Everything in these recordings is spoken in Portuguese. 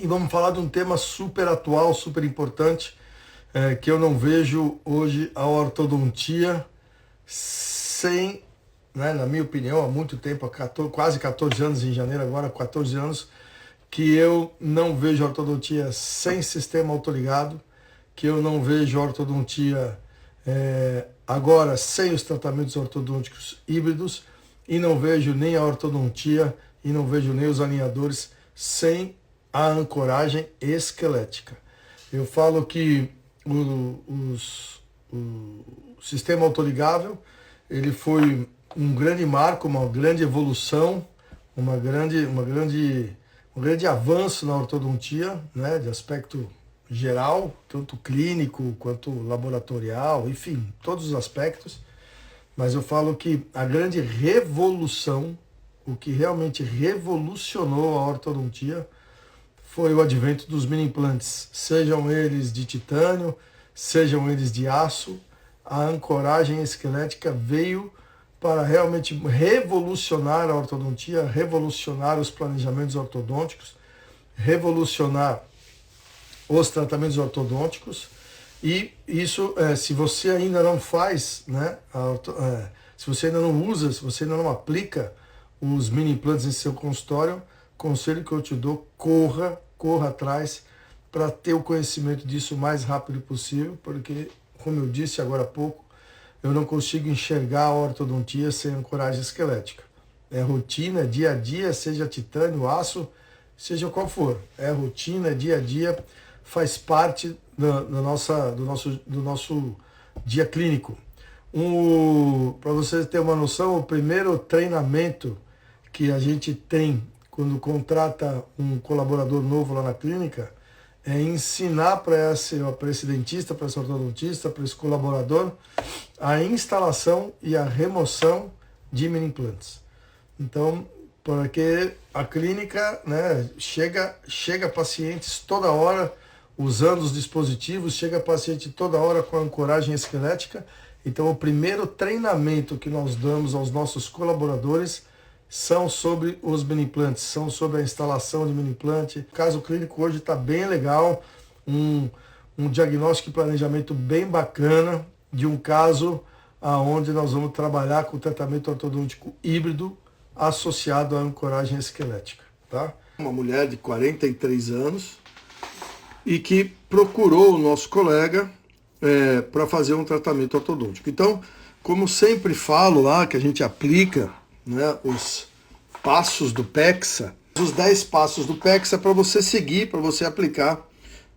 e vamos falar de um tema super atual, super importante, que eu não vejo hoje a ortodontia sem, né, na minha opinião, há muito tempo, há quase 14 anos em janeiro, agora 14 anos, que eu não vejo ortodontia sem sistema autoligado, que eu não vejo ortodontia agora sem os tratamentos ortodônticos híbridos, e não vejo nem a ortodontia e não vejo nem os alinhadores sem a ancoragem esquelética. Eu falo que o sistema autoligável ele foi um grande marco, uma grande evolução, um grande avanço na ortodontia, né, de aspecto geral, tanto clínico quanto laboratorial, enfim, todos os aspectos. Mas eu falo que a grande revolução, o que realmente revolucionou a ortodontia, foi o advento dos mini implantes, sejam eles de titânio, sejam eles de aço. A ancoragem esquelética veio para realmente revolucionar a ortodontia, revolucionar os planejamentos ortodônticos, revolucionar os tratamentos ortodônticos. E isso, se você ainda não faz, né, se você ainda não usa, se você ainda não aplica os mini implantes em seu consultório, conselho que eu te dou, corra atrás para ter o conhecimento disso o mais rápido possível, porque, como eu disse agora há pouco, eu não consigo enxergar a ortodontia sem ancoragem esquelética. É rotina, é dia a dia, seja titânio, aço, seja qual for. É rotina, é dia a dia, faz parte do nosso dia clínico. Para vocês terem uma noção, o primeiro treinamento que a gente tem quando contrata um colaborador novo lá na clínica é ensinar para esse dentista, para esse ortodontista, para esse colaborador, a instalação e a remoção de mini implantes. Então, porque a clínica, né, chega pacientes toda hora usando os dispositivos, chega paciente toda hora com a ancoragem esquelética. Então, o primeiro treinamento que nós damos aos nossos colaboradores são sobre os mini implantes, são sobre a instalação de mini implante. O caso clínico hoje está bem legal, um diagnóstico e planejamento bem bacana de um caso onde nós vamos trabalhar com o tratamento ortodôntico híbrido associado à ancoragem esquelética. Tá? Uma mulher de 43 anos e que procurou o nosso colega para fazer um tratamento ortodôntico. Então, como sempre falo lá, que a gente aplica, né, os passos do PEXA, os 10 passos do PEXA para você seguir, para você aplicar,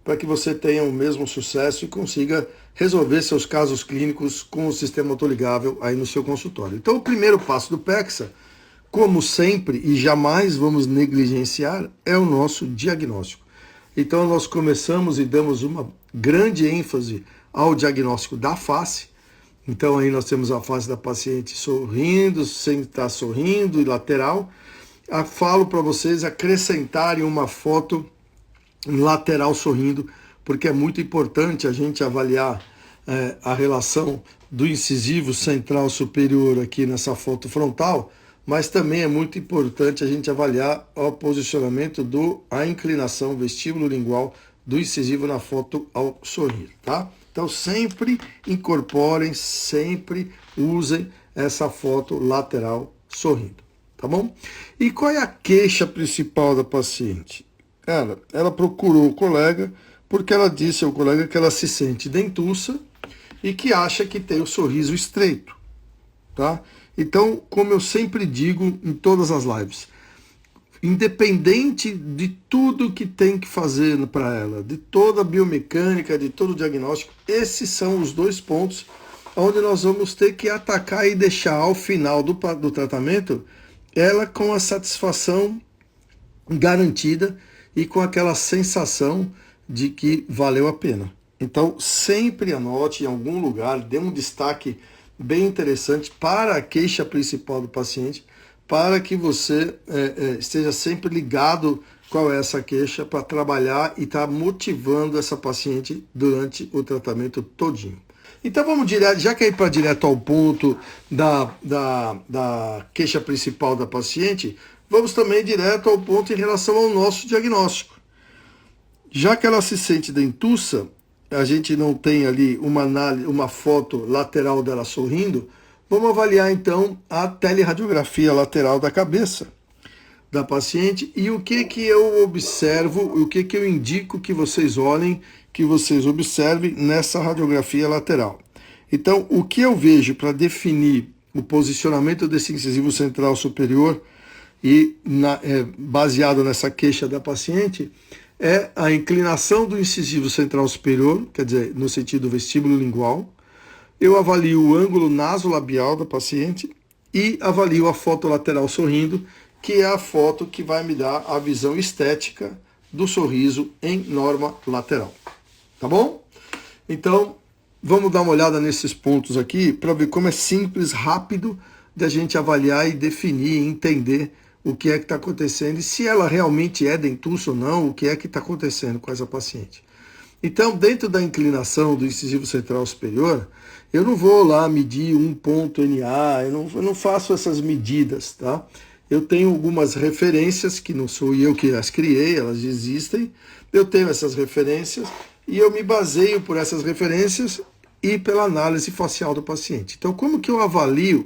para que você tenha o mesmo sucesso e consiga resolver seus casos clínicos com o sistema autoligável aí no seu consultório. Então, o primeiro passo do PEXA, como sempre e jamais vamos negligenciar, é o nosso diagnóstico. Então, nós começamos e damos uma grande ênfase ao diagnóstico da face. Então, aí nós temos a face da paciente sorrindo, sem estar sorrindo, e lateral. Falo para vocês acrescentarem uma foto lateral sorrindo, porque é muito importante a gente avaliar a relação do incisivo central superior aqui nessa foto frontal, mas também é muito importante a gente avaliar o posicionamento a inclinação vestíbulo-lingual do incisivo na foto ao sorrir, tá? Então sempre incorporem, sempre usem essa foto lateral sorrindo, tá bom? E qual é a queixa principal da paciente? Ela procurou o colega porque ela disse ao colega que ela se sente dentuça e que acha que tem o sorriso estreito, tá? Então, como eu sempre digo em todas as lives, independente de tudo que tem que fazer para ela, de toda a biomecânica, de todo o diagnóstico, esses são os 2 pontos onde nós vamos ter que atacar e deixar ao final do tratamento ela com a satisfação garantida e com aquela sensação de que valeu a pena. Então, sempre anote em algum lugar, dê um destaque bem interessante para a queixa principal do paciente, para que você esteja sempre ligado qual é essa queixa para trabalhar e estar motivando essa paciente durante o tratamento todinho. Então vamos direto, já que é para direto ao ponto da queixa principal da paciente, vamos também direto ao ponto em relação ao nosso diagnóstico. Já que ela se sente dentuça, a gente não tem ali uma foto lateral dela sorrindo, vamos avaliar então a teleradiografia lateral da cabeça da paciente e o que eu observo, o que eu indico que vocês olhem, que vocês observem nessa radiografia lateral. Então, o que eu vejo para definir o posicionamento desse incisivo central superior e baseado nessa queixa da paciente, é a inclinação do incisivo central superior, quer dizer, no sentido vestíbulo lingual. Eu avalio o ângulo nasolabial da paciente e avalio a foto lateral sorrindo, que é a foto que vai me dar a visão estética do sorriso em norma lateral. Tá bom? Então, vamos dar uma olhada nesses pontos aqui para ver como é simples, rápido de a gente avaliar e definir e entender o que é que está acontecendo e se ela realmente é dentuça ou não, o que é que está acontecendo com essa paciente. Então, dentro da inclinação do incisivo central superior, eu não vou lá medir um ponto NA, eu não faço essas medidas, tá? Eu tenho algumas referências, que não sou eu que as criei, elas existem, eu tenho essas referências e eu me baseio por essas referências e pela análise facial do paciente. Então, como que eu avalio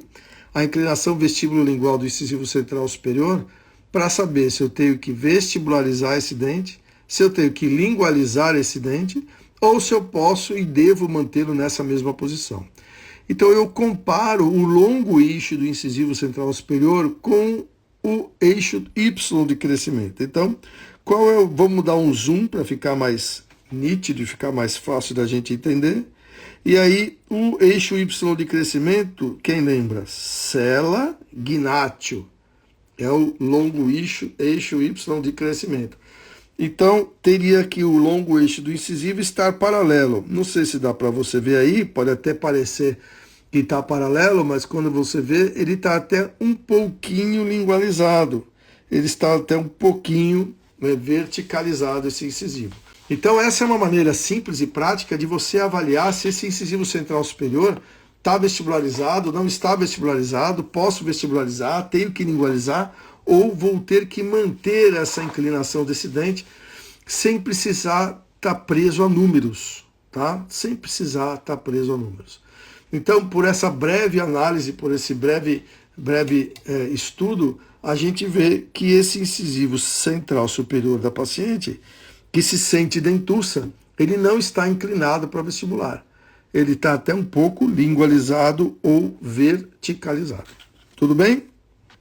a inclinação vestíbulo-lingual do incisivo central superior para saber se eu tenho que vestibularizar esse dente, se eu tenho que lingualizar esse dente, ou se eu posso e devo mantê-lo nessa mesma posição. Então eu comparo o longo eixo do incisivo central superior com o eixo Y de crescimento. Então, vamos dar um zoom para ficar mais nítido e ficar mais fácil da gente entender. E aí, o eixo Y de crescimento, quem lembra? Sella Gnatio. É o longo eixo Y de crescimento. Então, teria que o longo eixo do incisivo estar paralelo. Não sei se dá para você ver aí, pode até parecer que está paralelo, mas quando você vê, ele está até um pouquinho lingualizado. Ele está até um pouquinho verticalizado, esse incisivo. Então, essa é uma maneira simples e prática de você avaliar se esse incisivo central superior está vestibularizado, não está vestibularizado, posso vestibularizar, tenho que lingualizar, ou vou ter que manter essa inclinação desse dente sem precisar estar preso a números, tá? Sem precisar estar preso a números. Então, por essa breve análise, por esse breve estudo, a gente vê que esse incisivo central superior da paciente, que se sente dentuça, ele não está inclinado para vestibular. Ele está até um pouco lingualizado ou verticalizado. Tudo bem?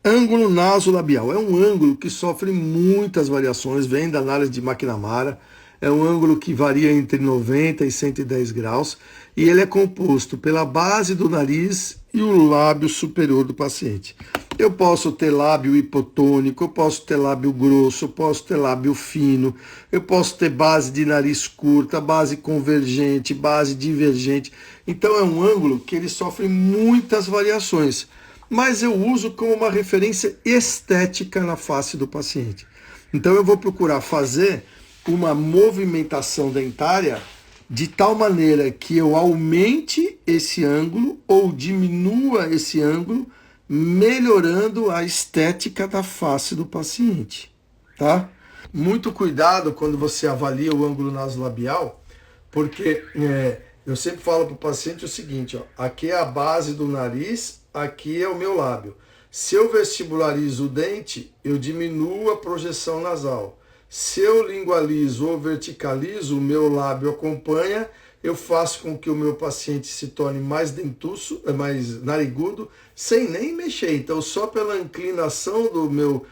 Ângulo nasolabial. É um ângulo que sofre muitas variações, vem da análise de McNamara. É um ângulo que varia entre 90 e 110 graus e ele é composto pela base do nariz e o lábio superior do paciente. Eu posso ter lábio hipotônico, eu posso ter lábio grosso, eu posso ter lábio fino, eu posso ter base de nariz curta, base convergente, base divergente. Então é um ângulo que ele sofre muitas variações, mas eu uso como uma referência estética na face do paciente. Então eu vou procurar fazer uma movimentação dentária de tal maneira que eu aumente esse ângulo ou diminua esse ângulo, melhorando a estética da face do paciente, tá? Muito cuidado quando você avalia o ângulo nasolabial, porque eu sempre falo para o paciente o seguinte, ó, aqui é a base do nariz, aqui é o meu lábio. Se eu vestibularizo o dente, eu diminuo a projeção nasal. Se eu lingualizo ou verticalizo, o meu lábio acompanha, eu faço com que o meu paciente se torne mais dentuço, mais narigudo, sem nem mexer. Então, só pela inclinação do meu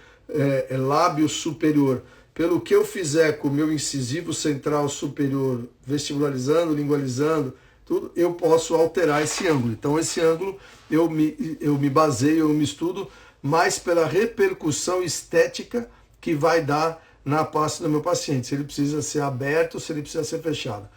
lábio superior, pelo que eu fizer com o meu incisivo central superior, vestibularizando, lingualizando, tudo, eu posso alterar esse ângulo. Então, esse ângulo eu me baseio, eu me estudo mais pela repercussão estética que vai dar na face do meu paciente, se ele precisa ser aberto, se ele precisa ser fechado.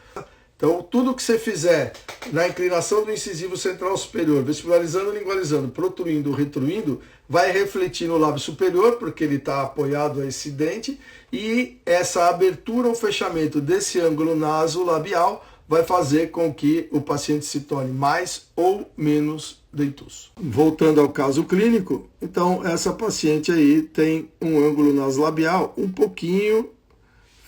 Então, tudo que você fizer na inclinação do incisivo central superior, vestibularizando, lingualizando, protruindo, retruindo, vai refletir no lábio superior, porque ele está apoiado a esse dente, e essa abertura ou fechamento desse ângulo nasolabial vai fazer com que o paciente se torne mais ou menos dentuço. Voltando ao caso clínico, então essa paciente aí tem um ângulo nasolabial um pouquinho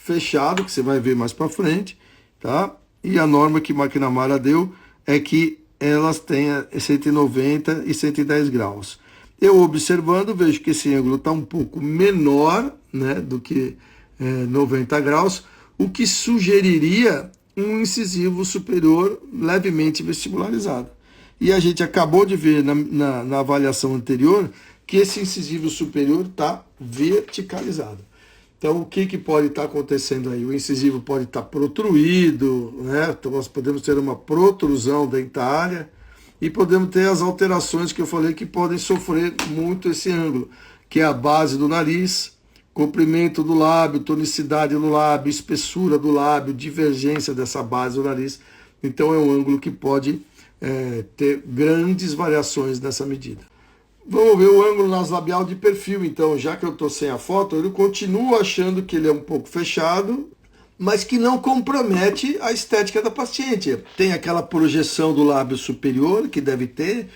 fechado, que você vai ver mais para frente, tá? E a norma que McNamara deu é que elas tenham 190 e 110 graus. Eu observando, vejo que esse ângulo está um pouco menor, né, do que 90 graus, o que sugeriria um incisivo superior levemente vestibularizado. E a gente acabou de ver na avaliação anterior que esse incisivo superior está verticalizado. Então, o que pode estar acontecendo aí? O incisivo pode estar protruído, né? Então, nós podemos ter uma protrusão dentária e podemos ter as alterações que eu falei que podem sofrer muito esse ângulo, que é a base do nariz, comprimento do lábio, tonicidade do lábio, espessura do lábio, divergência dessa base do nariz. Então, é um ângulo que pode ter grandes variações nessa medida. Vamos ver o ângulo naslabial de perfil, então, já que eu estou sem a foto, eu continuo achando que ele é um pouco fechado, mas que não compromete a estética da paciente. Tem aquela projeção do lábio superior, que deve ter,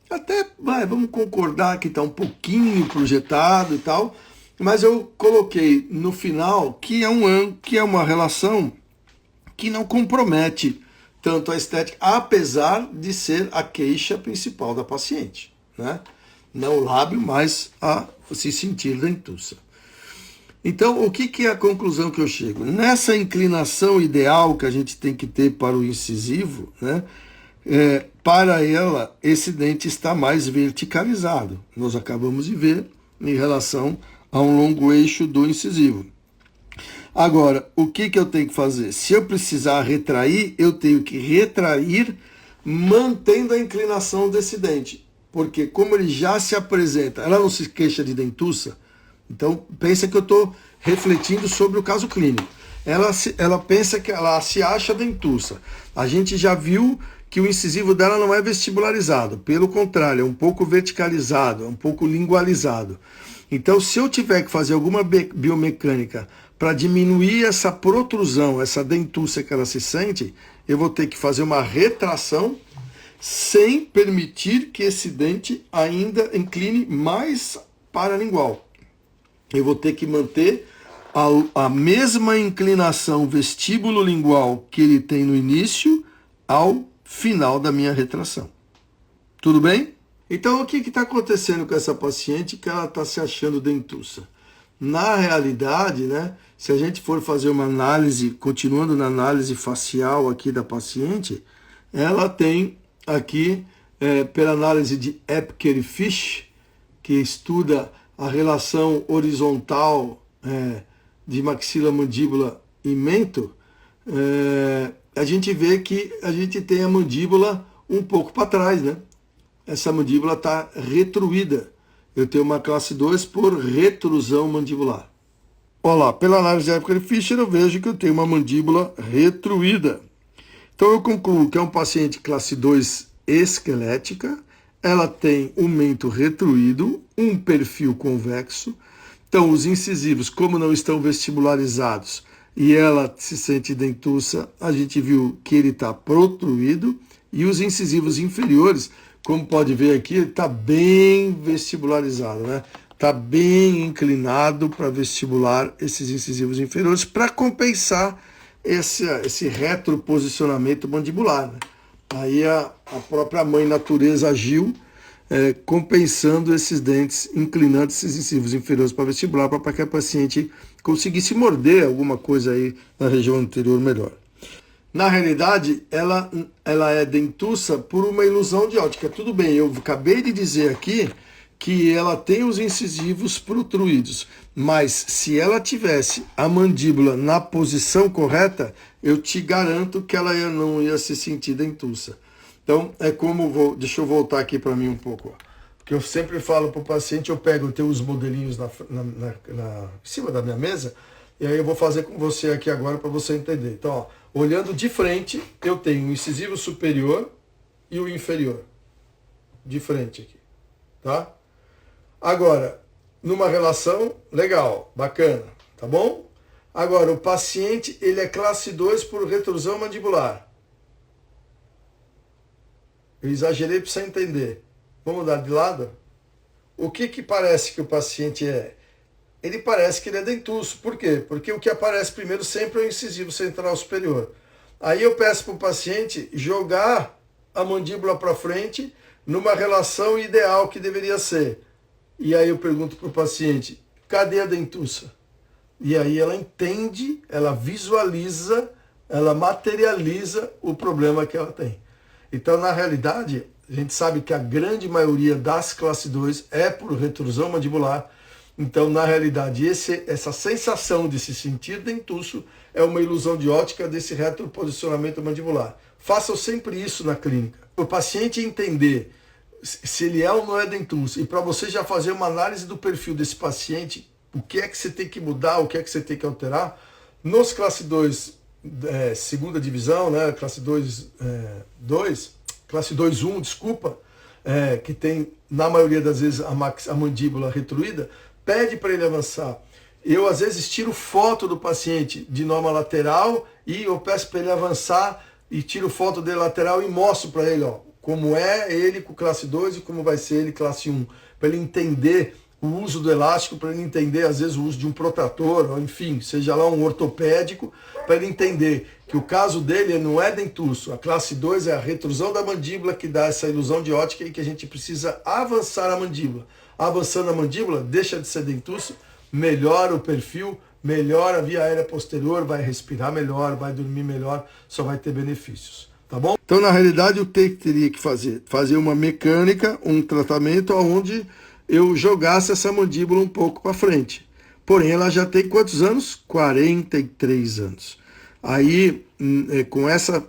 até, vamos concordar que está um pouquinho projetado e tal, mas eu coloquei no final que é um ângulo, que é uma relação que não compromete tanto a estética, apesar de ser a queixa principal da paciente, né? Não o lábio, mas a se sentir dentuça. Então, o que é a conclusão que eu chego? Nessa inclinação ideal que a gente tem que ter para o incisivo, né, para ela, esse dente está mais verticalizado. Nós acabamos de ver em relação a um longo eixo do incisivo. Agora, o que eu tenho que fazer? Se eu precisar retrair, eu tenho que retrair mantendo a inclinação desse dente. Porque como ele já se apresenta, ela não se queixa de dentuça, então pensa que eu estou refletindo sobre o caso clínico. Ela pensa que ela se acha dentuça. A gente já viu que o incisivo dela não é vestibularizado, pelo contrário, é um pouco verticalizado, é um pouco lingualizado. Então, se eu tiver que fazer alguma biomecânica para diminuir essa protrusão, essa dentuça que ela se sente, eu vou ter que fazer uma retração sem permitir que esse dente ainda incline mais paralingual. Eu vou ter que manter a mesma inclinação vestíbulo-lingual que ele tem no início ao final da minha retração. Tudo bem? Então, o que está acontecendo com essa paciente que ela está se achando dentuça? Na realidade, né, se a gente for fazer uma análise, continuando na análise facial aqui da paciente, ela tem aqui, pela análise de Epker e Fish, que estuda a relação horizontal de maxila, mandíbula e mento, a gente vê que a gente tem a mandíbula um pouco para trás, né? Essa mandíbula está retruída. Eu tenho uma classe 2 por retrusão mandibular. Olha lá, pela análise de Epker e Fischer, eu vejo que eu tenho uma mandíbula retruída. Então eu concluo que é um paciente classe 2 esquelética, ela tem um mento retruído, um perfil convexo. Então os incisivos, como não estão vestibularizados e ela se sente dentuça, a gente viu que ele está protruído. E os incisivos inferiores, como pode ver aqui, ele está bem vestibularizado, né? Está bem inclinado para vestibular esses incisivos inferiores para compensar esse retroposicionamento mandibular, né? Aí a própria mãe natureza agiu compensando esses dentes, inclinando esses incisivos inferiores para vestibular, para que a paciente conseguisse morder alguma coisa aí na região anterior melhor. Na realidade, ela é dentuça por uma ilusão de ótica. Tudo bem, eu acabei de dizer aqui que ela tem os incisivos protruídos, mas se ela tivesse a mandíbula na posição correta, eu te garanto que ela não ia se sentir dentuça. Então, é como, deixa eu voltar aqui para mim um pouco, ó. Porque eu sempre falo para o paciente, eu tenho os modelinhos em cima da minha mesa, e aí eu vou fazer com você aqui agora para você entender. Então, ó, olhando de frente, eu tenho o incisivo superior e o inferior. De frente aqui, tá? Agora, numa relação, legal, bacana, tá bom? Agora, o paciente, ele é classe 2 por retrusão mandibular. Eu exagerei para você entender. Vamos mudar de lado? O que parece que o paciente é? ele parece que ele é dentuço. Por quê? Porque o que aparece primeiro sempre é o incisivo central superior. Aí eu peço para o paciente jogar a mandíbula para frente numa relação ideal que deveria ser. E aí eu pergunto para o paciente, cadê a dentuça? E aí ela entende, ela visualiza, ela materializa o problema que ela tem. Então, na realidade, a gente sabe que a grande maioria das classe 2 é por retrusão mandibular. Então, na realidade, essa sensação de se sentir dentuço é uma ilusão de ótica desse retroposicionamento mandibular. Façam sempre isso na clínica. O paciente entender se ele é ou não é dentuço, e para você já fazer uma análise do perfil desse paciente, o que é que você tem que mudar, o que é que você tem que alterar. Nos classe 2, segunda divisão, né, classe 2, classe 2.1, desculpa, que tem, na maioria das vezes, a mandíbula retruída, pede para ele avançar. Eu, às vezes, tiro foto do paciente de norma lateral e eu peço para ele avançar e tiro foto dele lateral e mostro para ele, ó, como é ele com classe 2 e como vai ser ele classe 1, para ele entender o uso do elástico, para ele entender, às vezes, o uso de um protrator, ou enfim, seja lá um ortopédico, para ele entender que o caso dele não é dentuço. A classe 2 é a retrusão da mandíbula que dá essa ilusão de ótica e que a gente precisa avançar a mandíbula. Avançando a mandíbula, deixa de ser dentuço, melhora o perfil, melhora a via aérea posterior, vai respirar melhor, vai dormir melhor, só vai ter benefícios. Tá bom? Então, na realidade, o que teria que fazer? Fazer uma mecânica, um tratamento onde eu jogasse essa mandíbula um pouco para frente. Porém, ela já tem quantos anos? 43 anos. Aí, com essa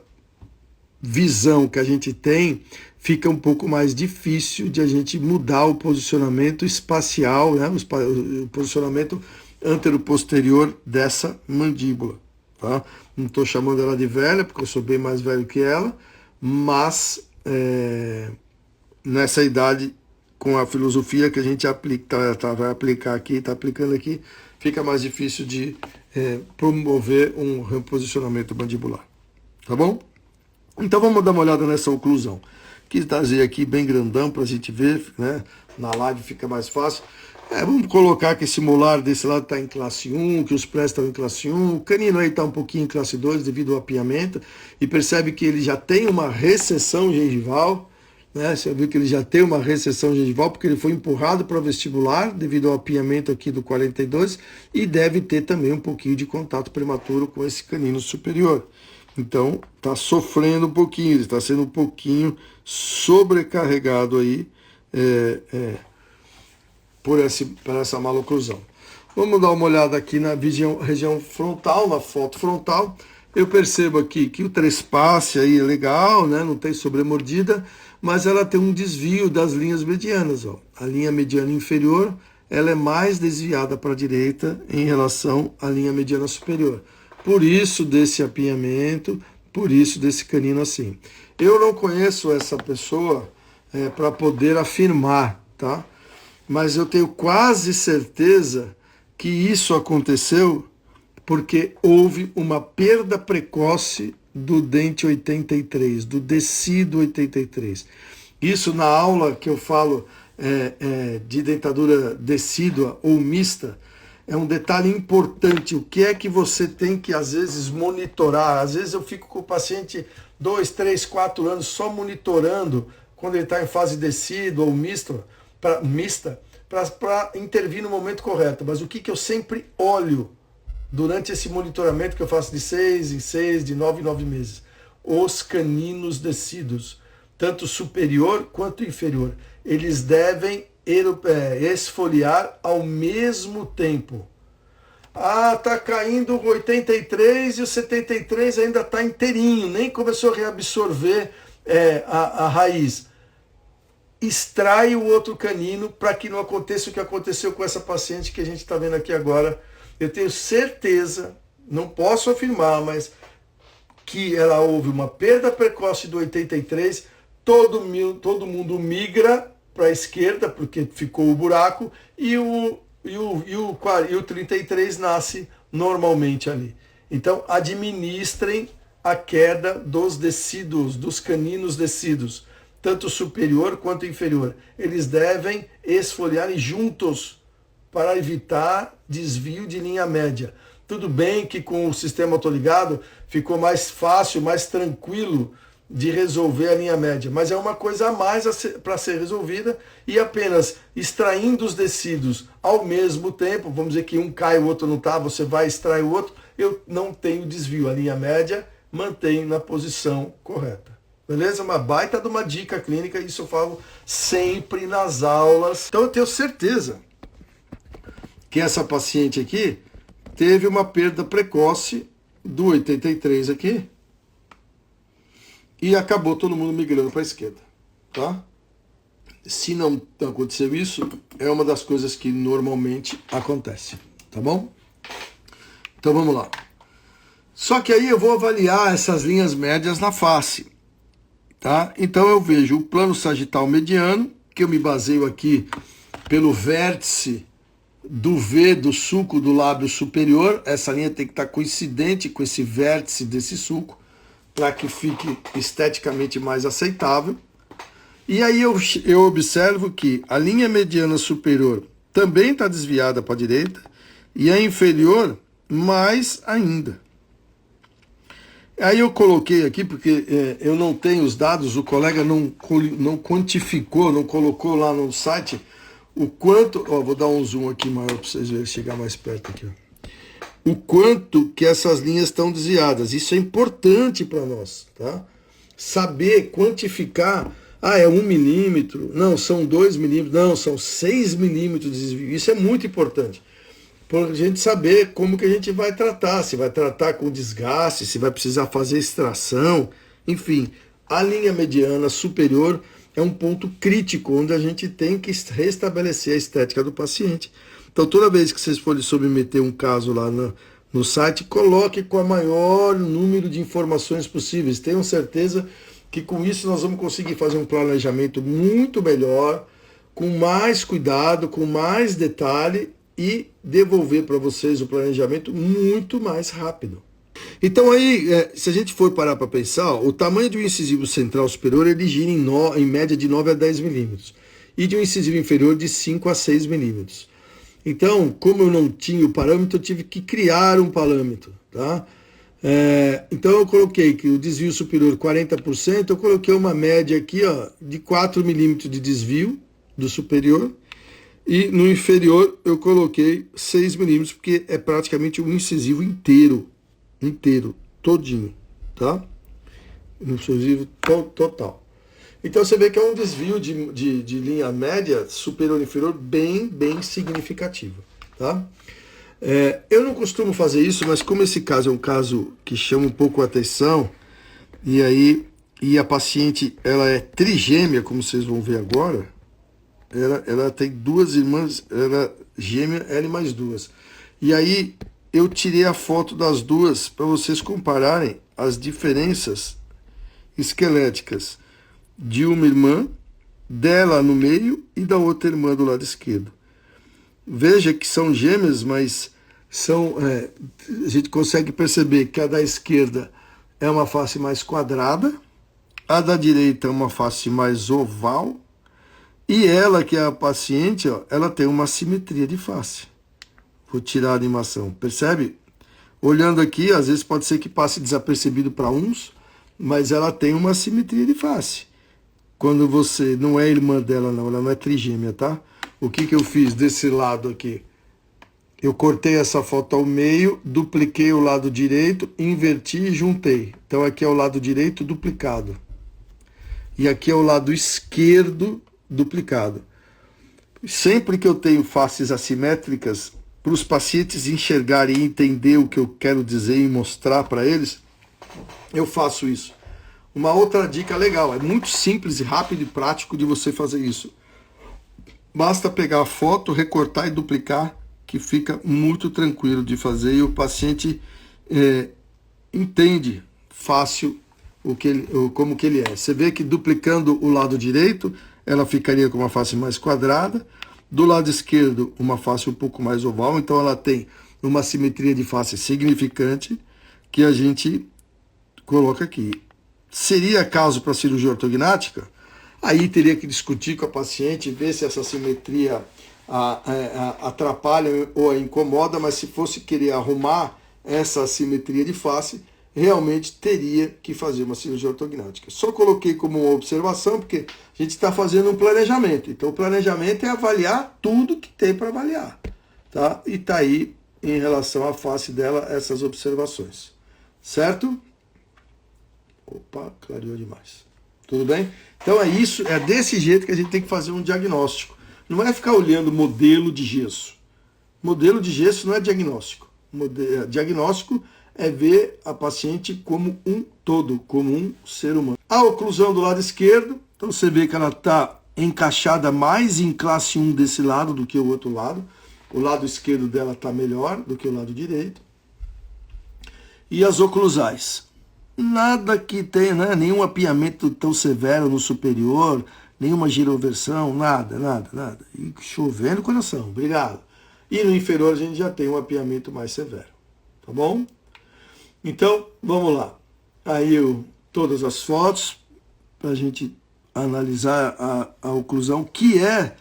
visão que a gente tem, fica um pouco mais difícil de a gente mudar o posicionamento espacial, né? O posicionamento antero-posterior dessa mandíbula. Tá? Não estou chamando ela de velha, porque eu sou bem mais velho que ela, mas nessa idade, com a filosofia que a gente vai aplicar aqui, está aplicando aqui, fica mais difícil de promover um reposicionamento mandibular. Tá bom? Então vamos dar uma olhada nessa oclusão. Quis trazer aqui bem grandão para a gente ver, né? Na live fica mais fácil. Vamos colocar que esse molar desse lado está em classe 1, que os prés estão em classe 1, o canino aí está um pouquinho em classe 2 devido ao apiamento, e percebe que ele já tem uma recessão gengival, né? Você viu que ele já tem uma recessão gengival porque ele foi empurrado para o vestibular devido ao apiamento aqui do 42 e deve ter também um pouquinho de contato prematuro com esse canino superior. Então, está sofrendo um pouquinho, está sendo um pouquinho sobrecarregado aí por essa maloclusão. Vamos dar uma olhada aqui na região frontal, na foto frontal. Eu percebo aqui que o trespasse aí é legal, né? Não tem sobremordida, mas ela tem um desvio das linhas medianas. Ó. A linha mediana inferior ela é mais desviada para a direita em relação à linha mediana superior. Por isso desse apinhamento, por isso desse canino assim. Eu não conheço essa pessoa para poder afirmar, tá? Mas eu tenho quase certeza que isso aconteceu porque houve uma perda precoce do dente 83, do descido 83. Isso na aula que eu falo de dentadura decídua ou mista, é um detalhe importante. O que é que você tem que, às vezes, monitorar? Às vezes eu fico com o paciente 2, 3, 4 anos só monitorando quando ele está em fase decídua ou mista, para intervir no momento correto. Mas o que eu sempre olho durante esse monitoramento que eu faço de 6 em 6, de 9 em 9 meses? Os caninos decíduos, tanto superior quanto inferior. Eles devem esfoliar ao mesmo tempo. Ah, tá caindo o 83 e o 73 ainda está inteirinho, nem começou a reabsorver a raiz. Extrai o outro canino para que não aconteça o que aconteceu com essa paciente que a gente está vendo aqui agora. Eu tenho certeza, não posso afirmar, mas que ela houve uma perda precoce do 83, todo mundo migra para a esquerda, porque ficou o buraco, e o 33 nasce normalmente ali. Então, administrem a queda dos decíduos, dos caninos decíduos, tanto superior quanto inferior. Eles devem esfoliar juntos para evitar desvio de linha média. Tudo bem que com o sistema autoligado ficou mais fácil, mais tranquilo de resolver a linha média, mas é uma coisa a mais para ser resolvida, e apenas extraindo os tecidos ao mesmo tempo, vamos dizer que um cai, o outro não está, você vai extrair o outro, eu não tenho desvio, a linha média mantém na posição correta. Beleza? Uma baita de uma dica clínica, isso eu falo sempre nas aulas. Então eu tenho certeza que essa paciente aqui teve uma perda precoce do 83 aqui, e acabou todo mundo migrando para a esquerda, tá? Se não aconteceu isso, é uma das coisas que normalmente acontece, tá bom? Então vamos lá. Só que aí eu vou avaliar essas linhas médias na face, tá? Então eu vejo o plano sagital mediano, que eu me baseio aqui pelo vértice do V do sulco do lábio superior. Essa linha tem que estar coincidente com esse vértice desse sulco, para que fique esteticamente mais aceitável. E aí eu observo que a linha mediana superior também está desviada para a direita, e a inferior mais ainda. Aí eu coloquei aqui, porque eu não tenho os dados, o colega não quantificou, não colocou lá no site o quanto... Ó, vou dar um zoom aqui maior para vocês verem, chegar mais perto aqui, ó. O quanto que essas linhas estão desviadas. Isso é importante para nós, tá? Saber quantificar. Ah, é 1 milímetro. Não, são 2 milímetros. Não, são 6 milímetros de desvio. Isso é muito importante. Para a gente saber como que a gente vai tratar. Se vai tratar com desgaste, se vai precisar fazer extração. Enfim, a linha mediana superior é um ponto crítico, onde a gente tem que restabelecer a estética do paciente. Então, toda vez que vocês forem submeter um caso lá no site, coloque com o maior número de informações possíveis. Tenham certeza que com isso nós vamos conseguir fazer um planejamento muito melhor, com mais cuidado, com mais detalhe, e devolver para vocês o planejamento muito mais rápido. Então aí, se a gente for parar para pensar, o tamanho de um incisivo central superior, ele gira em média de 9 a 10 milímetros, e de um incisivo inferior de 5 a 6 milímetros. Então, como eu não tinha o parâmetro, eu tive que criar um parâmetro, tá? Então eu coloquei que o desvio superior 40%, eu coloquei uma média aqui, ó, de 4 milímetros de desvio do superior, e no inferior eu coloquei 6 milímetros, porque é praticamente um incisivo inteiro, todinho, tá? Um incisivo total. Então você vê que é um desvio de linha média superior e inferior bem significativo, tá? Eu não costumo fazer isso, mas como esse caso é um caso que chama um pouco a atenção, e a paciente ela é trigêmea, como vocês vão ver agora, ela tem 2 irmãs, ela gêmea, ela e mais 2. E aí eu tirei a foto das duas para vocês compararem as diferenças esqueléticas de uma irmã, dela no meio e da outra irmã do lado esquerdo. Veja que são gêmeas, mas a gente consegue perceber que a da esquerda é uma face mais quadrada, a da direita é uma face mais oval, e ela, que é a paciente, ó, ela tem uma simetria de face. Vou tirar a animação, percebe? Olhando aqui, às vezes pode ser que passe desapercebido para uns, mas ela tem uma simetria de face. Quando você não é irmã dela, não, ela não é trigêmea, tá? O que eu fiz desse lado aqui? Eu cortei essa foto ao meio, dupliquei o lado direito, inverti e juntei. Então aqui é o lado direito duplicado. E aqui é o lado esquerdo duplicado. Sempre que eu tenho faces assimétricas, para os pacientes enxergarem e entender o que eu quero dizer e mostrar para eles, eu faço isso. Uma outra dica legal, é muito simples e rápido e prático de você fazer isso. Basta pegar a foto, recortar e duplicar, que fica muito tranquilo de fazer, e o paciente entende fácil como que ele é. Você vê que duplicando o lado direito, ela ficaria com uma face mais quadrada, do lado esquerdo uma face um pouco mais oval, então ela tem uma simetria de face significante que a gente coloca aqui. Seria caso para cirurgia ortognática? Aí teria que discutir com a paciente, ver se essa simetria atrapalha ou a incomoda, mas se fosse querer arrumar essa assimetria de face, realmente teria que fazer uma cirurgia ortognática. Só coloquei como uma observação, porque a gente está fazendo um planejamento. Então, o planejamento é avaliar tudo que tem para avaliar. Tá? E está aí, em relação à face dela, essas observações. Certo? Opa, clareou demais. Tudo bem? Então, é isso, é desse jeito que a gente tem que fazer um diagnóstico. Não é ficar olhando modelo de gesso. Modelo de gesso não é diagnóstico. Diagnóstico é ver a paciente como um todo, como um ser humano. A oclusão do lado esquerdo, então você vê que ela está encaixada mais em classe 1 desse lado do que o outro lado. O lado esquerdo dela está melhor do que o lado direito. E as oclusais. Nada que tenha, né? Nenhum apiamento tão severo no superior, nenhuma giroversão, nada. E chovendo coração, obrigado. E no inferior a gente já tem um apiamento mais severo, tá bom? Então, vamos lá. Aí todas as fotos para a gente analisar a oclusão, que é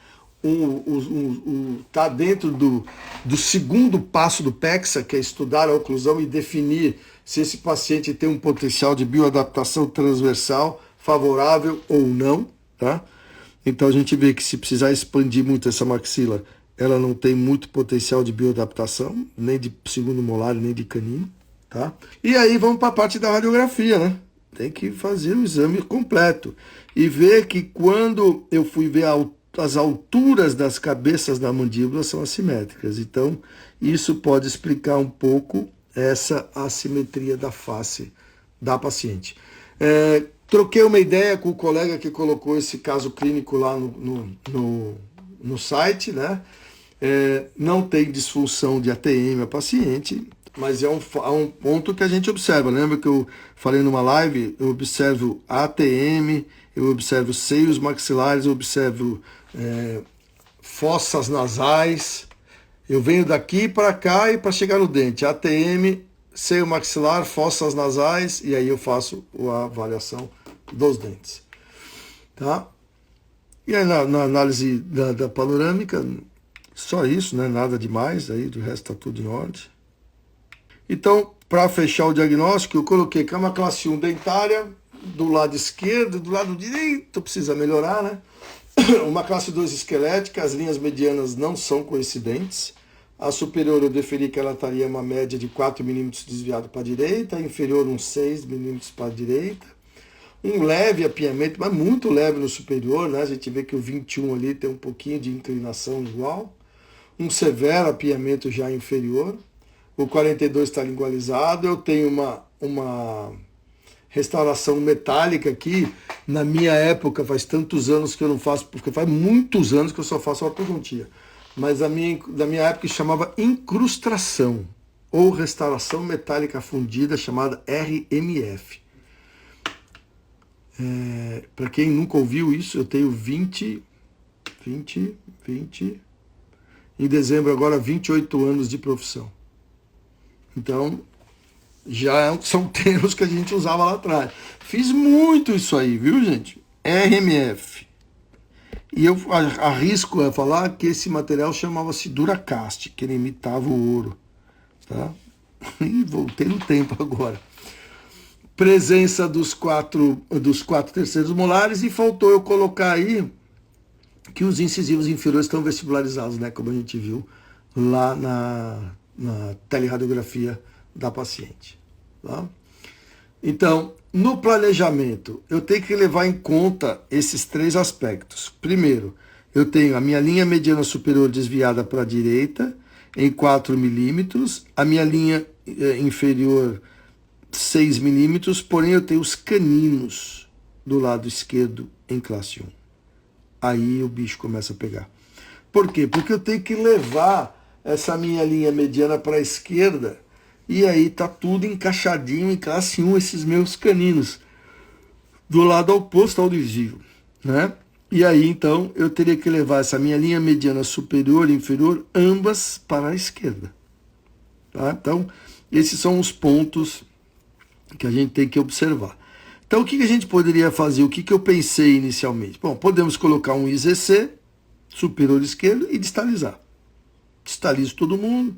tá dentro do segundo passo do PEXA, que é estudar a oclusão e definir se esse paciente tem um potencial de bioadaptação transversal favorável ou não, tá? Então a gente vê que se precisar expandir muito essa maxila, ela não tem muito potencial de bioadaptação, nem de segundo molar, nem de canino, tá? E aí vamos para a parte da radiografia, né? Tem que fazer o exame completo e ver que quando eu fui ver as alturas das cabeças da mandíbula são assimétricas. Então, isso pode explicar um pouco essa assimetria da face da paciente. Troquei uma ideia com o colega que colocou esse caso clínico lá no site, né? Não tem disfunção de ATM a paciente, mas é um ponto que a gente observa. Lembra que eu falei numa live? Eu observo ATM, eu observo seios maxilares, eu observo fossas nasais. Eu venho daqui para cá e para chegar no dente. ATM, seio maxilar, fossas nasais, e aí eu faço a avaliação dos dentes. Tá? E aí na análise da panorâmica, só isso, né? Nada demais, aí do resto está tudo em ordem. Então, para fechar o diagnóstico, eu coloquei cama classe 1 dentária, do lado esquerdo, do lado direito precisa melhorar, né? Uma classe 2 esquelética, as linhas medianas não são coincidentes. A superior eu deferi que ela estaria uma média de 4 milímetros desviado para a direita, a inferior uns 6 milímetros para a direita. Um leve apiamento, mas muito leve no superior, né? A gente vê que o 21 ali tem um pouquinho de inclinação igual. Um severo apiamento já inferior. O 42 está lingualizado. Eu tenho uma restauração metálica aqui. Na minha época, faz tantos anos que eu não faço, porque faz muitos anos que eu só faço ortodontia. Mas da minha época chamava incrustação, ou restauração metálica fundida, chamada RMF. Para quem nunca ouviu isso, eu tenho 20, em dezembro agora 28 anos de profissão. Então, já são termos que a gente usava lá atrás. Fiz muito isso aí, viu, gente? RMF. E eu arrisco a falar que esse material chamava-se Duracast, que ele imitava o ouro. Tá? E voltei no tempo agora. Presença dos quatro terceiros molares, e faltou eu colocar aí que os incisivos inferiores estão vestibularizados, né? Como a gente viu lá na teleradiografia da paciente. Tá? Então, no planejamento, eu tenho que levar em conta esses 3 aspectos. Primeiro, eu tenho a minha linha mediana superior desviada para a direita em 4 milímetros, a minha linha inferior 6 milímetros, porém eu tenho os caninos do lado esquerdo em classe 1. Aí o bicho começa a pegar. Por quê? Porque eu tenho que levar essa minha linha mediana para a esquerda, e aí tá tudo encaixadinho em classe 1, esses meus caninos, do lado oposto ao desvio, né? E aí, então, eu teria que levar essa minha linha mediana superior e inferior, ambas para a esquerda. Tá? Então, esses são os pontos que a gente tem que observar. Então, o que a gente poderia fazer? O que eu pensei inicialmente? Bom, podemos colocar um IZC, superior esquerdo e distalizar. Distalizo todo mundo,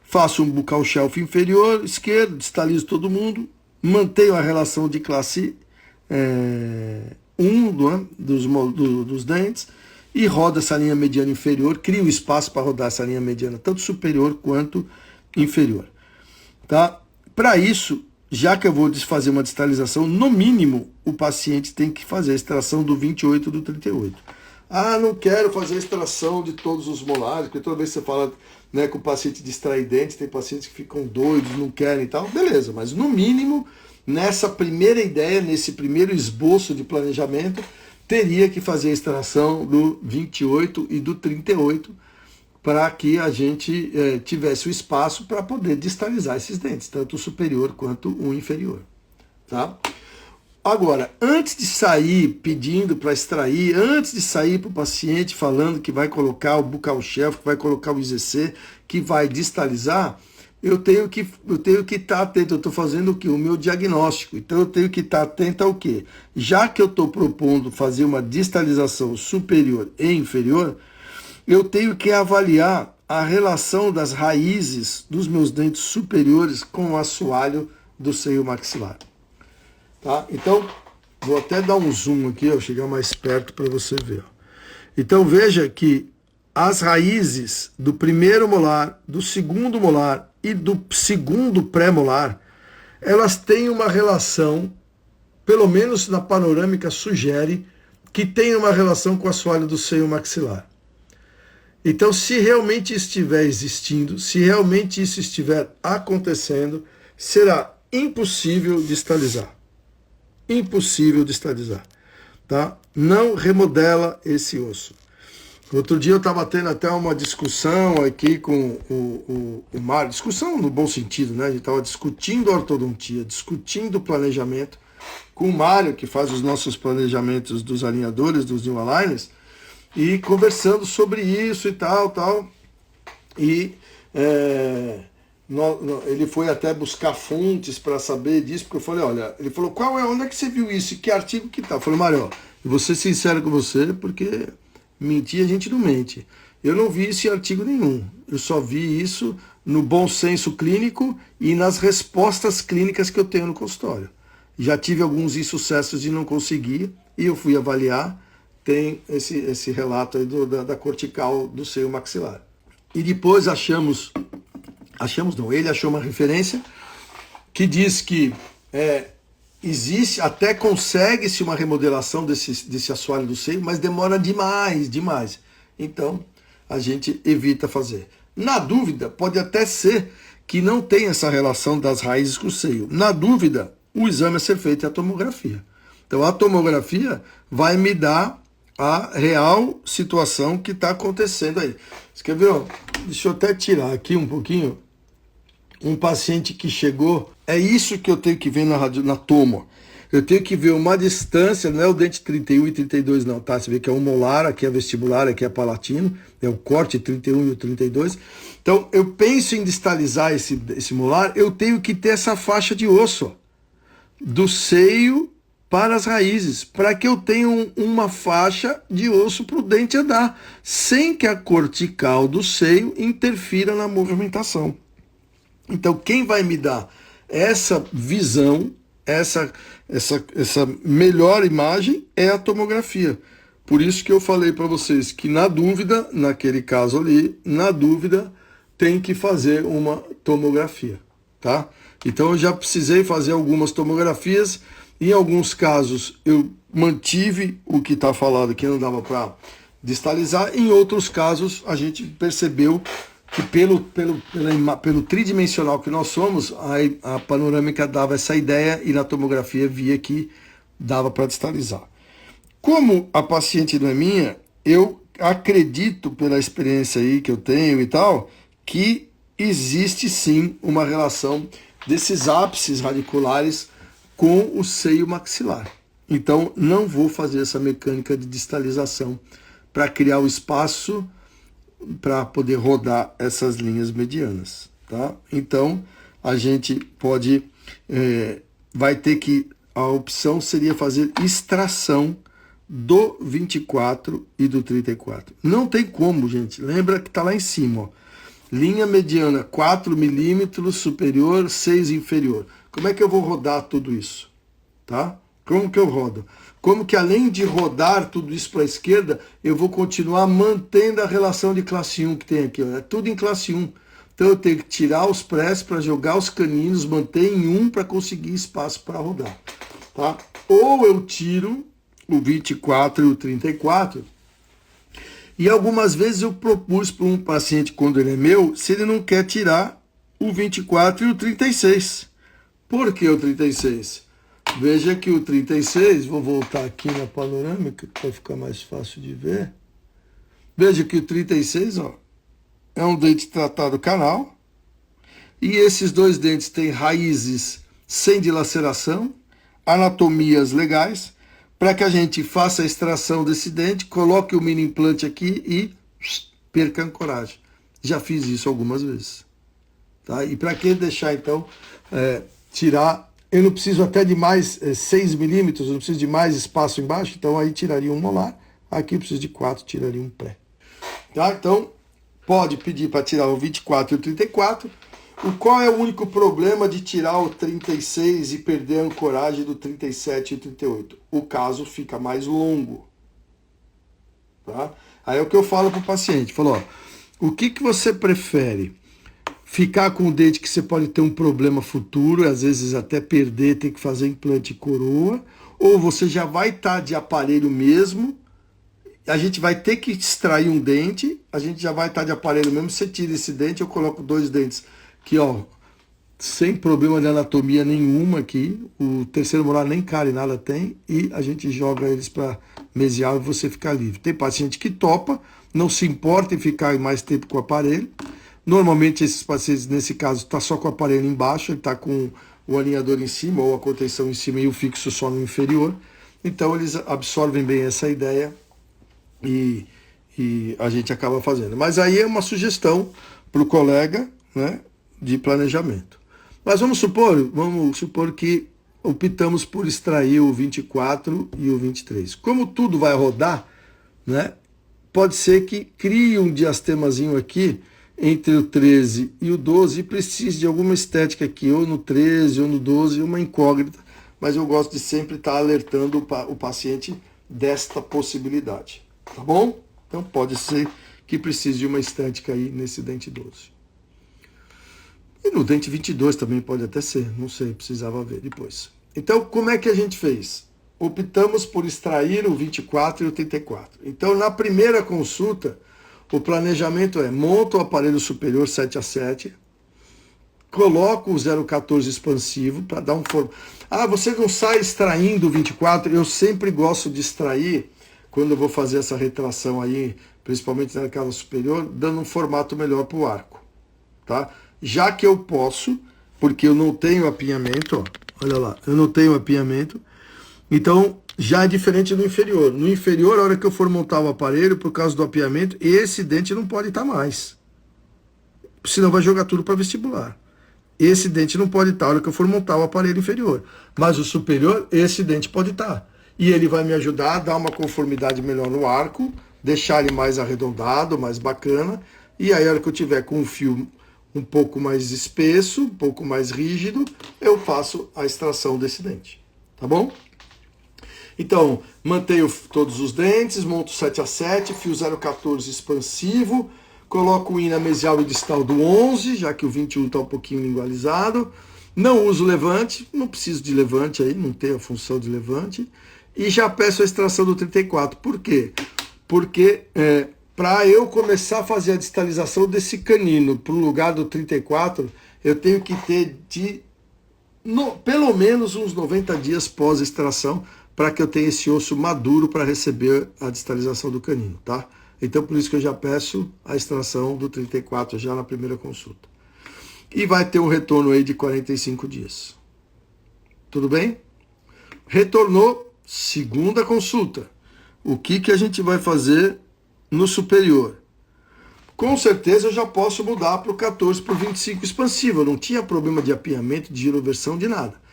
faço um buccal shelf inferior esquerdo, distalizo todo mundo, mantenho a relação de classe 1 dos dentes e rodo essa linha mediana inferior, crio espaço para rodar essa linha mediana tanto superior quanto inferior. Tá? Para isso, já que eu vou fazer uma distalização, no mínimo o paciente tem que fazer a extração do 28 e do 38. Ah, não quero fazer a extração de todos os molares, porque toda vez que você fala, né, com o paciente distrai dentes, tem pacientes que ficam doidos, não querem e tal, beleza, mas no mínimo, nessa primeira ideia, nesse primeiro esboço de planejamento, teria que fazer a extração do 28 e do 38 para que a gente tivesse o espaço para poder distalizar esses dentes, tanto o superior quanto o inferior. Tá? Agora, antes de sair pedindo para extrair, antes de sair para o paciente falando que vai colocar o buccal shelf, que vai colocar o IZC, que vai distalizar, eu tenho que estar atento. Eu estou fazendo o quê? O meu diagnóstico. Então eu tenho que estar atento ao quê? Já que eu estou propondo fazer uma distalização superior e inferior, eu tenho que avaliar a relação das raízes dos meus dentes superiores com o assoalho do seio maxilar. Tá? Então, vou até dar um zoom aqui, ó, chegar mais perto para você ver. Ó. Então, veja que as raízes do primeiro molar, do segundo molar e do segundo pré-molar, elas têm uma relação, pelo menos na panorâmica sugere, que tem uma relação com o assoalho do seio maxilar. Então, se realmente estiver existindo, se realmente isso estiver acontecendo, será impossível distalizar. Impossível distalizar. Tá? Não remodela esse osso. Outro dia eu estava tendo até uma discussão aqui com o Mário, discussão no bom sentido, né? A gente estava discutindo ortodontia, discutindo planejamento com o Mário, que faz os nossos planejamentos dos alinhadores, dos new aligners, e conversando sobre isso e tal. E ele foi até buscar fontes para saber disso, porque eu falei, olha, ele falou, onde é que você viu isso? Que artigo que tá? Eu falei, Mário, eu vou ser sincero com você, porque mentir a gente não mente. Eu não vi isso em artigo nenhum. Eu só vi isso no bom senso clínico e nas respostas clínicas que eu tenho no consultório. Já tive alguns insucessos de não conseguir, e eu fui avaliar, tem esse relato aí da cortical do seio maxilar. E depois ele achou uma referência que diz que existe, até consegue-se uma remodelação desse assoalho do seio, mas demora demais. Então, a gente evita fazer. Na dúvida, pode até ser que não tenha essa relação das raízes com o seio. Na dúvida, o exame a ser feito é a tomografia. Então, a tomografia vai me dar a real situação que está acontecendo aí. Você quer ver? Ó? Deixa eu até tirar aqui um pouquinho. Um paciente que chegou, é isso que eu tenho que ver na tomo. Eu tenho que ver uma distância, não é o dente 31 e 32 não, tá? Você vê que é o molar, aqui é vestibular, aqui é palatino, é o corte 31 e o 32. Então, eu penso em distalizar esse molar, eu tenho que ter essa faixa de osso, ó, do seio para as raízes, para que eu tenha uma faixa de osso para o dente andar, sem que a cortical do seio interfira na movimentação. Então, quem vai me dar essa visão, essa melhor imagem é a tomografia. Por isso que eu falei para vocês que na dúvida, naquele caso ali, na dúvida, tem que fazer uma tomografia, tá? Então, eu já precisei fazer algumas tomografias. Em alguns casos, eu mantive o que está falado que não dava para distalizar. Em outros casos, a gente percebeu que pelo tridimensional que nós somos, a panorâmica dava essa ideia e na tomografia via que dava para distalizar. Como a paciente não é minha, eu acredito, pela experiência aí que eu tenho e tal, que existe sim uma relação desses ápices radiculares com o seio maxilar. Então, não vou fazer essa mecânica de distalização para criar o espaço para poder rodar essas linhas medianas, tá? Então, a gente vai ter que, a opção seria fazer extração do 24 e do 34. Não tem como, gente. Lembra que está lá em cima, ó. Linha mediana 4 milímetros superior, 6 inferior. Como é que eu vou rodar tudo isso? Tá? Como que eu rodo? Como que além de rodar tudo isso para a esquerda, eu vou continuar mantendo a relação de classe 1 que tem aqui, ó. É tudo em classe 1. Então eu tenho que tirar os press para jogar os caninos, manter em 1 para conseguir espaço para rodar. Tá? Ou eu tiro o 24 e o 34. E algumas vezes eu propus para um paciente, quando ele é meu, se ele não quer tirar o 24 e o 36. Por que o 36? Veja que o 36, vou voltar aqui na panorâmica para ficar mais fácil de ver. Veja que o 36, ó, é um dente tratado canal. E esses dois dentes têm raízes sem dilaceração, anatomias legais, para que a gente faça a extração desse dente, coloque o mini implante aqui e perca a ancoragem. Já fiz isso algumas vezes. Tá? E para que deixar, então, tirar... Eu não preciso até de mais 6 milímetros, eu não preciso de mais espaço embaixo, então aí tiraria um molar. Aqui eu preciso de 4, tiraria um pré. Tá? Então, pode pedir para tirar o 24 e o 34. Qual é o único problema de tirar o 36 e perder a ancoragem do 37 e 38? O caso fica mais longo. Tá? Aí é o que eu falo para o paciente. Falo, ó, o que você prefere? Ficar com o dente que você pode ter um problema futuro, às vezes até perder, ter que fazer implante e coroa, ou você já vai estar de aparelho mesmo, a gente vai ter que extrair um dente, a gente já vai estar de aparelho mesmo, você tira esse dente, eu coloco 2 dentes aqui, ó, sem problema de anatomia nenhuma aqui, o terceiro molar nem cárie nada tem, e a gente joga eles para mesial e você fica livre. Tem paciente que topa, não se importa em ficar mais tempo com o aparelho. Normalmente esses pacientes, nesse caso, está só com o aparelho embaixo, ele está com o alinhador em cima ou a contenção em cima e o fixo só no inferior. Então eles absorvem bem essa ideia e a gente acaba fazendo. Mas aí é uma sugestão para o colega, né, de planejamento. Mas vamos supor que optamos por extrair o 24 e o 23. Como tudo vai rodar, né, pode ser que crie um diastemazinho aqui entre o 13 e o 12 e precise de alguma estética aqui, ou no 13 ou no 12, uma incógnita, mas eu gosto de sempre estar alertando o paciente desta possibilidade, tá bom? Então pode ser que precise de uma estética aí nesse dente 12. E no dente 22 também pode até ser, não sei, precisava ver depois. Então como é que a gente fez? Optamos por extrair o 24 e o 34. Então na primeira consulta, o planejamento é, monta o aparelho superior 7x7, coloco o 0,14 expansivo para dar um formato. Ah, você não sai extraindo o 24? Eu sempre gosto de extrair, quando eu vou fazer essa retração aí, principalmente na casa superior, dando um formato melhor para o arco. Tá? Já que eu posso, porque eu não tenho apinhamento, ó, olha lá, eu não tenho apinhamento, então já é diferente do inferior. No inferior, a hora que eu for montar o aparelho, por causa do apiamento, esse dente não pode estar mais. Senão vai jogar tudo para vestibular. Esse dente não pode estar a hora que eu for montar o aparelho inferior. Mas o superior, esse dente pode estar. E ele vai me ajudar a dar uma conformidade melhor no arco, deixar ele mais arredondado, mais bacana. E aí, a hora que eu tiver com um fio um pouco mais espesso, um pouco mais rígido, eu faço a extração desse dente. Tá bom? Então, mantenho todos os dentes, monto 7x7, fio 0,14 expansivo, coloco o ina mesial e distal do 11, já que o 21 está um pouquinho lingualizado. Não uso levante, não preciso de levante aí, não tem a função de levante. E já peço a extração do 34. Por quê? Porque para eu começar a fazer a distalização desse canino para o lugar do 34, eu tenho que ter pelo menos uns 90 dias pós-extração, para que eu tenha esse osso maduro para receber a distalização do canino, tá? Então, por isso que eu já peço a extração do 34 já na primeira consulta. E vai ter um retorno aí de 45 dias. Tudo bem? Retornou, segunda consulta. O que a gente vai fazer no superior? Com certeza eu já posso mudar para o 14 para o 25 expansivo. Eu não tinha problema de apinhamento, de giroversão, de nada.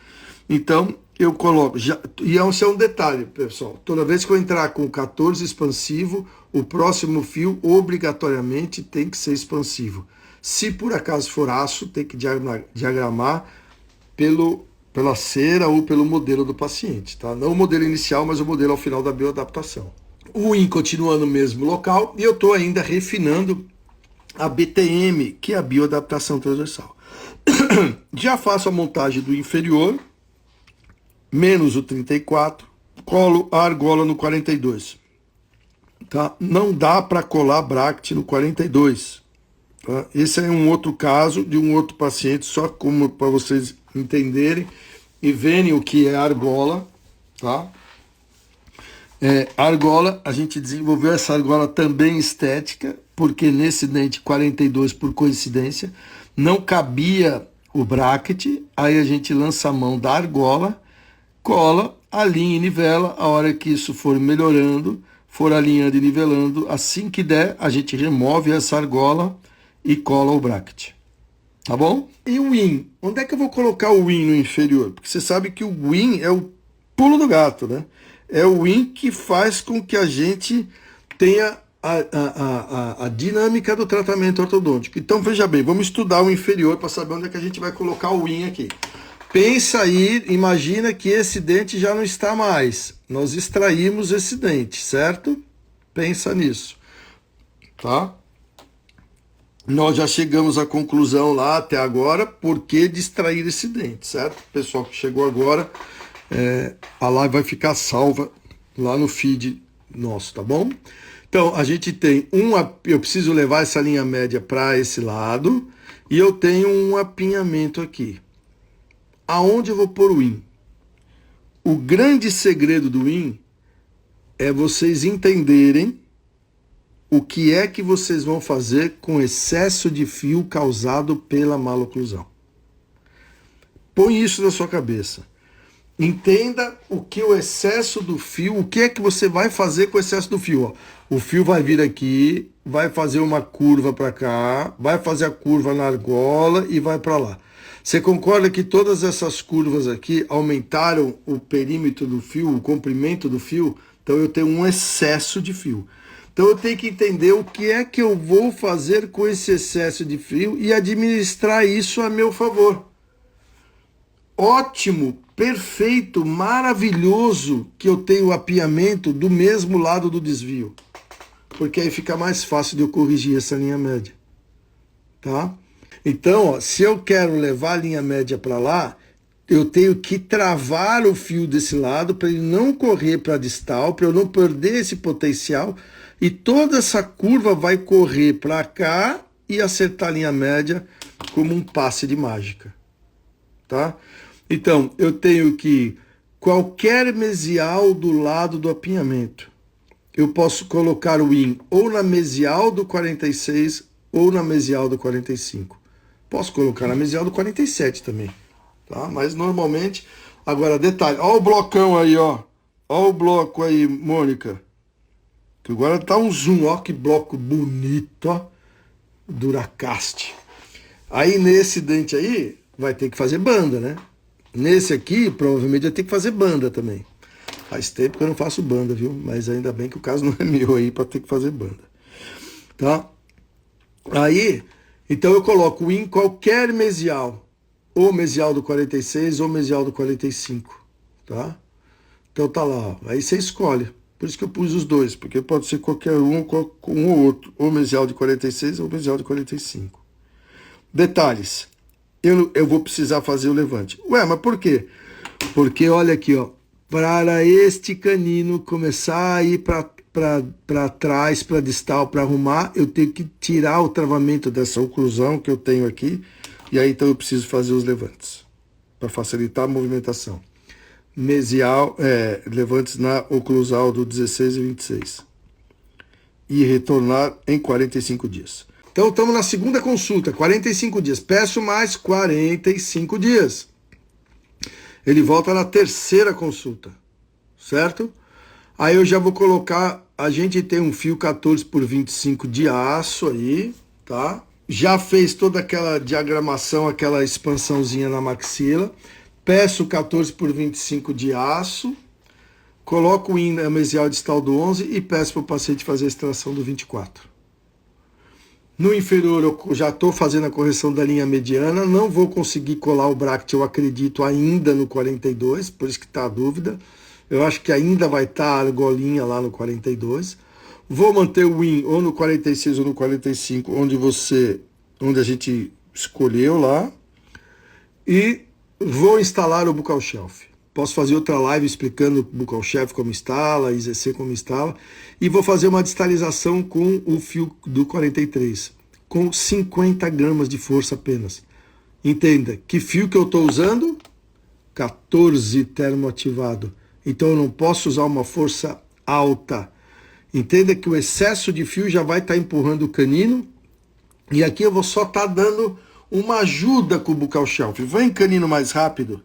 Então, eu coloco, e esse é um detalhe, pessoal, toda vez que eu entrar com 14 expansivo, o próximo fio obrigatoriamente tem que ser expansivo. Se por acaso for aço, tem que diagramar pela cera ou pelo modelo do paciente, tá? Não o modelo inicial, mas o modelo ao final da bioadaptação. O IN continua no mesmo local e eu estou ainda refinando a BTM, que é a bioadaptação transversal. Já faço a montagem do inferior, menos o 34, colo a argola no 42. Tá? Não dá para colar bracket no 42. Tá? Esse é um outro caso de um outro paciente, só como para vocês entenderem e verem o que é argola. Tá? Argola, a gente desenvolveu essa argola também estética, porque nesse dente 42, por coincidência, não cabia o bracket, aí a gente lança a mão da argola, cola, alinha e nivela. A hora que isso for melhorando, for alinhando e nivelando, assim que der, a gente remove essa argola e cola o bracket. Tá bom? E o win? Onde é que eu vou colocar o win no inferior? Porque você sabe que o win é o pulo do gato, né? É o win que faz com que a gente tenha a dinâmica do tratamento ortodôntico. Então, veja bem, vamos estudar o inferior para saber onde é que a gente vai colocar o win aqui. Pensa aí, imagina que esse dente já não está mais. Nós extraímos esse dente, certo? Pensa nisso, tá? Nós já chegamos à conclusão lá até agora, por que de extrair esse dente, certo? Pessoal que chegou agora, a live vai ficar salva lá no feed nosso, tá bom? Então, a gente tem eu preciso levar essa linha média para esse lado, e eu tenho um apinhamento aqui. Aonde eu vou pôr o IN? O grande segredo do IN é vocês entenderem o que é que vocês vão fazer com excesso de fio causado pela maloclusão. Põe isso na sua cabeça. Entenda o que o excesso do fio, o que é que você vai fazer com o excesso do fio. Ó, o fio vai vir aqui, vai fazer uma curva para cá, vai fazer a curva na argola e vai para lá. Você concorda que todas essas curvas aqui aumentaram o perímetro do fio, o comprimento do fio? Então eu tenho um excesso de fio. Então eu tenho que entender o que é que eu vou fazer com esse excesso de fio e administrar isso a meu favor. Ótimo, perfeito, maravilhoso que eu tenho o apiamento do mesmo lado do desvio. Porque aí fica mais fácil de eu corrigir essa linha média. Tá? Então, ó, se eu quero levar a linha média para lá, eu tenho que travar o fio desse lado para ele não correr para a distal, para eu não perder esse potencial. E toda essa curva vai correr para cá e acertar a linha média como um passe de mágica. Tá? Então, eu tenho que qualquer mesial do lado do apinhamento, eu posso colocar o IN ou na mesial do 46 ou na mesial do 45. Posso colocar na mesial do 47 também, tá? Mas normalmente, agora detalhe, ó o blocão aí, ó. Ó o bloco aí, Mônica. Que agora tá um zoom, ó que bloco bonito, ó. Duracast. Aí nesse dente aí, vai ter que fazer banda, né? Nesse aqui, provavelmente vai ter que fazer banda também. Faz tempo que eu não faço banda, viu? Mas ainda bem que o caso não é meu aí para ter que fazer banda. Tá? Aí, então eu coloco em qualquer mesial. Ou mesial do 46 ou mesial do 45. Tá? Então tá lá, ó. Aí você escolhe. Por isso que eu pus os dois, porque pode ser qualquer um com um ou outro. Ou mesial de 46 ou mesial de 45. Detalhes. Eu vou precisar fazer o levante. Ué, mas por quê? Porque olha aqui, ó. Para este canino começar a ir para trás, para distal, para arrumar, eu tenho que tirar o travamento dessa oclusão que eu tenho aqui. E aí então eu preciso fazer os levantes. Para facilitar a movimentação. Mesial, levantes na oclusal do 16 e 26. E retornar em 45 dias. Então, estamos na segunda consulta, 45 dias. Peço mais 45 dias. Ele volta na terceira consulta, certo? Aí eu já vou colocar, a gente tem um fio 14 por 25 de aço aí, tá? Já fez toda aquela diagramação, aquela expansãozinha na maxila. peço 14 por 25 de aço, coloco o in mesial distal do 11 e peço para o paciente fazer a extração do 24. No inferior eu já estou fazendo a correção da linha mediana, não vou conseguir colar o bracket, eu acredito, ainda no 42, por isso que está a dúvida. Eu acho que ainda vai estar a argolinha lá no 42. Vou manter o win ou no 46 ou no 45, onde a gente escolheu lá. E vou instalar o buccal shelf. Posso fazer outra live explicando o buccal shelf como instala, IZC como instala. E vou fazer uma distalização com o fio do 43, com 50 gramas de força apenas. Entenda, que fio que eu estou usando? 14 termoativado. Então eu não posso usar uma força alta. Entenda que o excesso de fio já vai estar empurrando o canino. E aqui eu vou só estar dando uma ajuda com o buccal shelf. Vem, canino, mais rápido.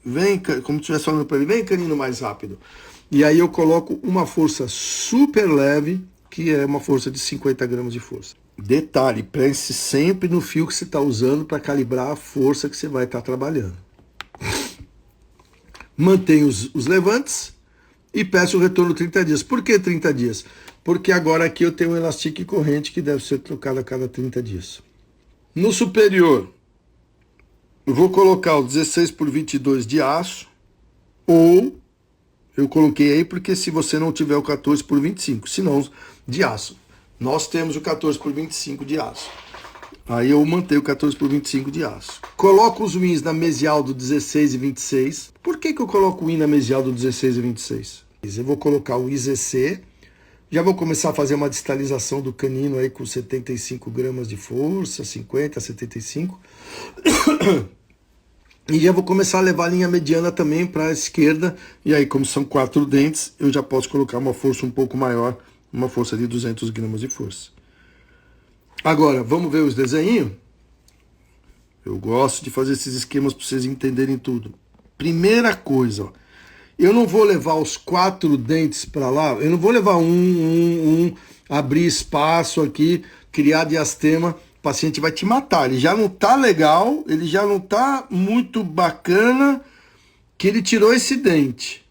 Vem, como se estivesse falando para ele, vem, canino, mais rápido. E aí eu coloco uma força super leve, que é uma força de 50 gramas de força. Detalhe, pense sempre no fio que você está usando para calibrar a força que você vai estar trabalhando. Mantenho os levantes e peço o retorno 30 dias. Por que 30 dias? Porque agora aqui eu tenho um elastique corrente que deve ser trocado a cada 30 dias. No superior, eu vou colocar o 16 por 22 de aço, ou eu coloquei aí porque se você não tiver o 14 por 25, senão de aço. Nós temos o 14 por 25 de aço. Aí eu mantenho o 14 por 25 de aço. Coloco os wins na mesial do 16 e 26. Por que eu coloco o win na mesial do 16 e 26? Eu vou colocar o IZC. Já vou começar a fazer uma distalização do canino aí com 75 gramas de força, 50, 75. E já vou começar a levar a linha mediana também para a esquerda. E aí, como são 4 dentes, eu já posso colocar uma força um pouco maior, uma força de 200 gramas de força. Agora, vamos ver os desenhos? Eu gosto de fazer esses esquemas para vocês entenderem tudo. Primeira coisa, ó. Eu não vou levar os 4 dentes para lá, eu não vou levar abrir espaço aqui, criar diastema, o paciente vai te matar. Ele já não tá legal, ele já não tá muito bacana que ele tirou esse dente.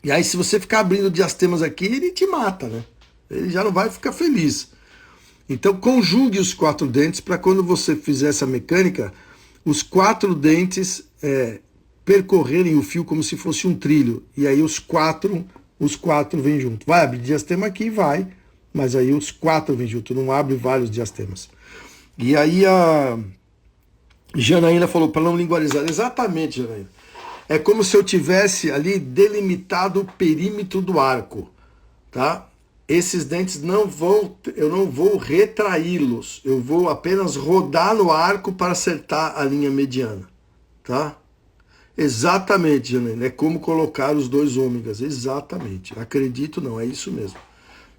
E aí se você ficar abrindo diastemas aqui, ele te mata, né? Ele já não vai ficar feliz. Então conjugue os 4 dentes para quando você fizer essa mecânica, os 4 dentes percorrerem o fio como se fosse um trilho. E aí os quatro vêm junto. Vai abrir diastema aqui? Vai. Mas aí os 4 vêm junto. Não abre vários diastemas. E aí a Janaína falou para não lingualizar. Exatamente, Janaína. É como se eu tivesse ali delimitado o perímetro do arco. Tá? Esses dentes eu não vou retraí-los. Eu vou apenas rodar no arco para acertar a linha mediana. Tá? Exatamente, Janaína, é como colocar os 2 ômegas, exatamente, acredito não, é isso mesmo.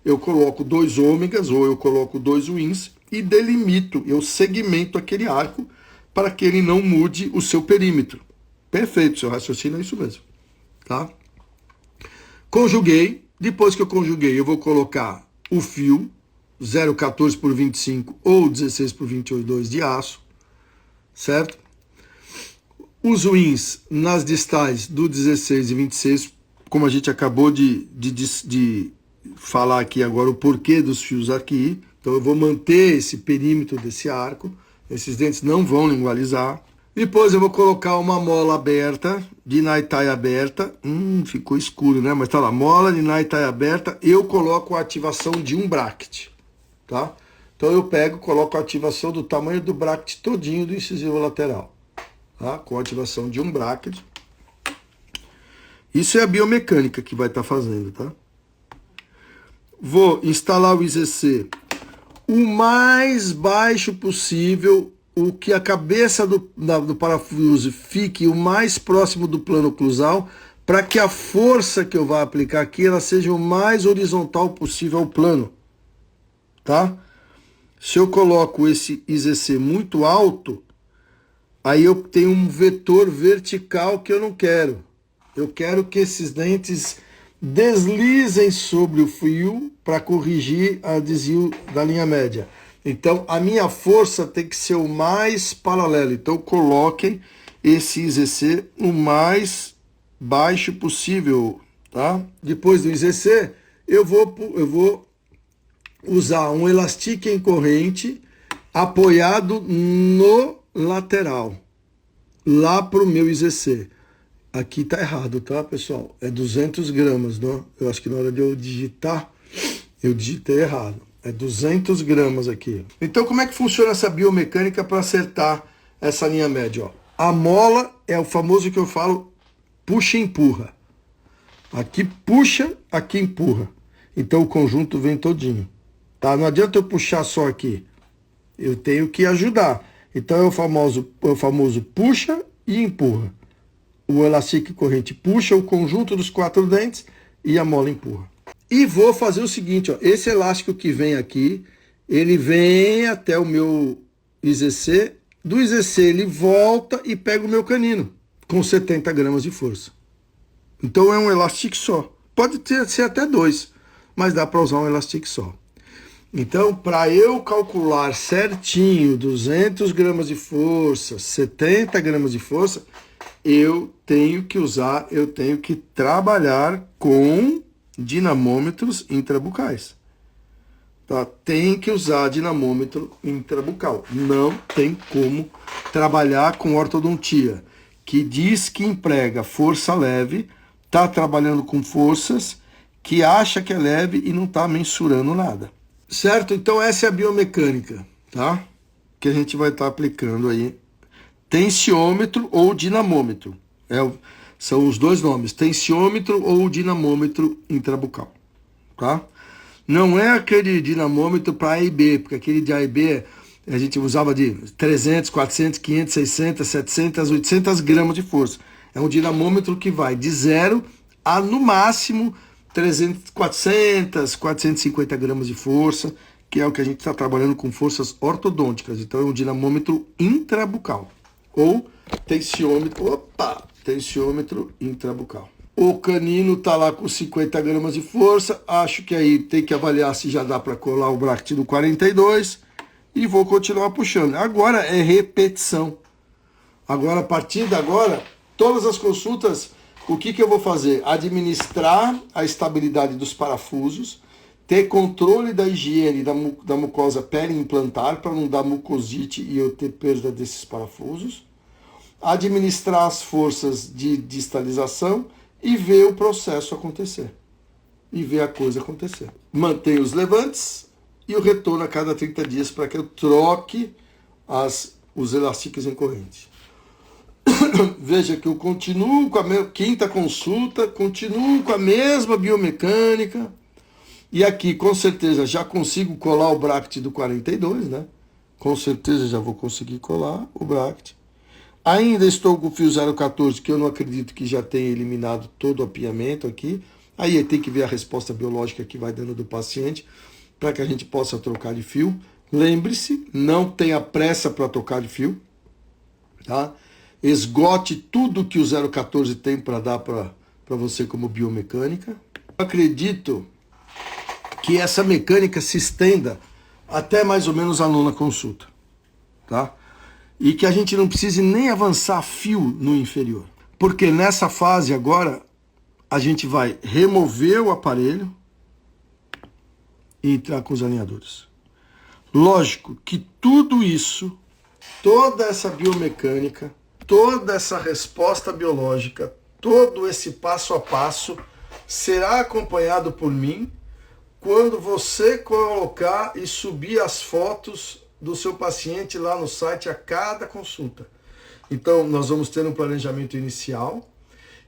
Eu coloco 2 ômegas ou eu coloco 2 wins e delimito, eu segmento aquele arco para que ele não mude o seu perímetro. Perfeito, seu raciocínio é isso mesmo, tá? Conjuguei, depois que eu conjuguei, eu vou colocar o fio 0,14 por 25 ou 16 por 22 de aço, certo? Os wins nas distais do 16 e 26, como a gente acabou de falar aqui agora o porquê dos fios aqui. Então eu vou manter esse perímetro desse arco. Esses dentes não vão lingualizar. Depois eu vou colocar uma mola aberta, de Naitai aberta. Ficou escuro, né? Mas tá lá, mola de Naitai aberta. Eu coloco a ativação de um bracket, tá? Então eu coloco a ativação do tamanho do bracket todinho do incisivo lateral. Tá? Com a ativação de um bracket. Isso é a biomecânica que vai estar fazendo, tá? Vou instalar o IZC o mais baixo possível, o que a cabeça do parafuso fique o mais próximo do plano oclusal, para que a força que eu vá aplicar aqui ela seja o mais horizontal possível ao plano, tá? Se eu coloco esse IZC muito alto, aí eu tenho um vetor vertical que eu não quero. Eu quero que esses dentes deslizem sobre o fio para corrigir a desvio da linha média. Então, a minha força tem que ser o mais paralelo. Então, coloquem esse IZC o mais baixo possível, tá? Depois do IZC, eu vou usar um elastique em corrente apoiado no lateral, lá para o meu IZC. Aqui tá errado, tá, pessoal? É 200 gramas, não? Eu acho que na hora de eu digitar, eu digitei errado. É 200 gramas aqui. Então, como é que funciona essa biomecânica para acertar essa linha média? Ó? A mola é o famoso que eu falo, puxa e empurra. Aqui puxa, aqui empurra. Então, o conjunto vem todinho. Tá? Não adianta eu puxar só aqui. Eu tenho que ajudar. Então, é o famoso puxa e empurra. O elastique corrente puxa o conjunto dos 4 dentes e a mola empurra. E vou fazer o seguinte, ó, esse elástico que vem aqui, ele vem até o meu IZC, do IZC ele volta e pega o meu canino, com 70 gramas de força. Então é um elástico só. Pode ser até 2, mas dá para usar um elástico só. Então, para eu calcular certinho 200 gramas de força, 70 gramas de força, eu tenho que trabalhar com dinamômetros intrabucais. Tá? Tem que usar dinamômetro intrabucal. Não tem como trabalhar com ortodontia, que diz que emprega força leve, está trabalhando com forças que acha que é leve e não está mensurando nada. Certo? Então essa é a biomecânica, tá? Que a gente vai estar aplicando aí. Tensiômetro ou dinamômetro. São os dois nomes, tensiômetro ou dinamômetro intrabucal, tá? Não é aquele dinamômetro para A e B, porque aquele de A e B a gente usava de 300, 400, 500, 600, 700, 800 gramas de força. É um dinamômetro que vai de 0 a, no máximo, 300, 400, 450 gramas de força, que é o que a gente está trabalhando com forças ortodônticas. Então é um dinamômetro intrabucal. Ou tensiômetro intrabucal. O canino está lá com 50 gramas de força, acho que aí tem que avaliar se já dá para colar o bracket do 42 e vou continuar puxando. Agora é repetição. Agora, a partir de agora, todas as consultas, o que eu vou fazer? Administrar a estabilidade dos parafusos, ter controle da higiene da mucosa periimplantar para não dar mucosite e eu ter perda desses parafusos, administrar as forças de distalização e ver o processo acontecer. E ver a coisa acontecer. Mantenho os levantes e o retorno a cada 30 dias para que eu troque os elásticos em corrente. Veja que eu continuo com a quinta consulta, continuo com a mesma biomecânica. E aqui, com certeza, já consigo colar o bracket do 42, né? Com certeza já vou conseguir colar o bracket. Ainda estou com o fio 014, que eu não acredito que já tenha eliminado todo o apiamento aqui. Aí tem que ver a resposta biológica que vai dando do paciente, para que a gente possa trocar de fio. Lembre-se, não tenha pressa para trocar de fio, tá? Esgote tudo que o 014 tem para dar para você como biomecânica. Eu acredito que essa mecânica se estenda até mais ou menos a 9ª consulta, tá? E que a gente não precise nem avançar fio no inferior. Porque nessa fase agora, a gente vai remover o aparelho e entrar com os alinhadores. Lógico que tudo isso, toda essa biomecânica, toda essa resposta biológica, todo esse passo a passo será acompanhado por mim quando você colocar e subir as fotos do seu paciente lá no site a cada consulta. Então, nós vamos ter um planejamento inicial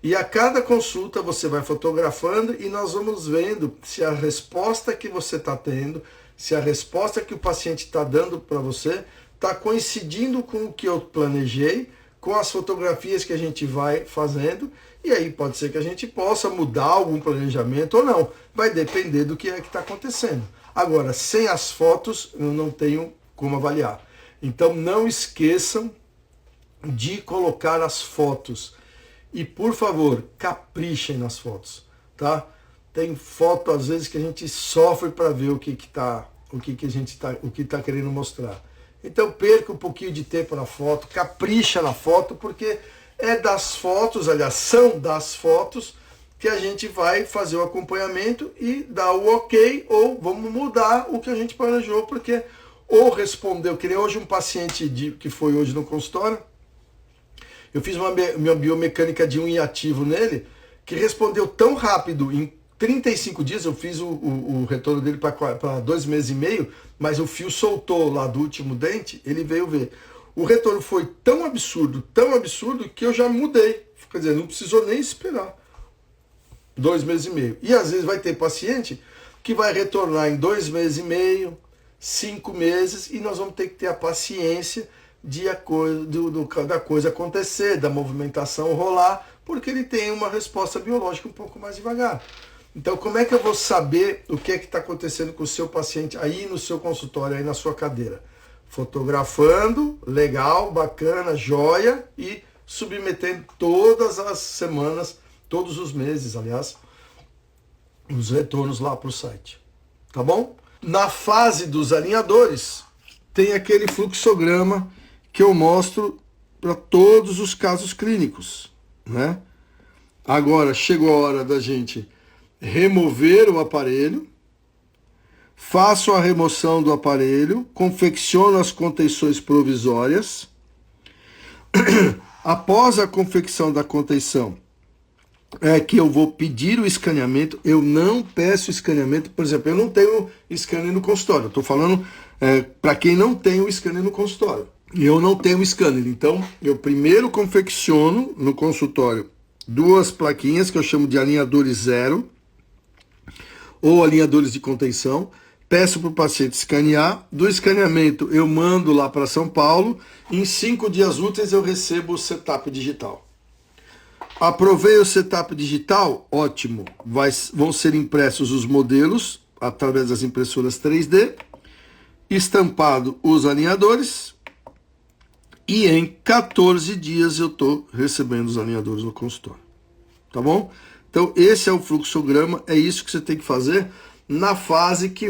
e a cada consulta você vai fotografando e nós vamos vendo se a resposta que você está tendo, se a resposta que o paciente está dando para você está coincidindo com o que eu planejei, com as fotografias que a gente vai fazendo, e aí pode ser que a gente possa mudar algum planejamento ou não. Vai depender do que é que está acontecendo. Agora, sem as fotos, eu não tenho como avaliar. Então, não esqueçam de colocar as fotos. E, por favor, caprichem nas fotos, tá? Tem foto, às vezes, que a gente sofre para ver o que está querendo mostrar. Então perca um pouquinho de tempo na foto, capricha na foto, porque é das fotos, aliás, são das fotos que a gente vai fazer o acompanhamento e dar o ok, ou vamos mudar o que a gente planejou, porque ou respondeu, que nem hoje um paciente que foi hoje no consultório, eu fiz uma biomecânica de um hiativo nele, que respondeu tão rápido, em 35 dias, eu fiz o retorno dele para 2 meses e meio, mas o fio soltou lá do último dente, ele veio ver. O retorno foi tão absurdo, que eu já mudei. Quer dizer, não precisou nem esperar 2 meses e meio. E às vezes vai ter paciente que vai retornar em 2 meses e meio, 5 meses, e nós vamos ter que ter a paciência da coisa acontecer, da movimentação rolar, porque ele tem uma resposta biológica um pouco mais devagar. Então, como é que eu vou saber o que é que está acontecendo com o seu paciente aí no seu consultório, aí na sua cadeira? Fotografando, legal, bacana, joia, e submetendo todas as semanas, todos os meses, aliás, os retornos lá para o site. Tá bom? Na fase dos alinhadores, tem aquele fluxograma que eu mostro para todos os casos clínicos, né? Agora, chegou a hora da gente remover o aparelho, faço a remoção do aparelho, confecciono as contenções provisórias. Após a confecção da contenção, é que eu vou pedir o escaneamento. Eu não peço escaneamento, por exemplo, eu não tenho scanner no consultório. Eu estou falando para quem não tem o scanner no consultório. Eu não tenho scanner, então eu primeiro confecciono no consultório 2 plaquinhas que eu chamo de alinhadores 0 ou alinhadores de contenção. Peço para o paciente escanear. Do escaneamento eu mando lá para São Paulo. Em 5 dias úteis eu recebo o setup digital. Aprovei o setup digital? Ótimo. Vão ser impressos os modelos através das impressoras 3D, estampado os alinhadores, e em 14 dias eu estou recebendo os alinhadores no consultório. Tá bom? Então esse é o fluxograma, é isso que você tem que fazer na fase que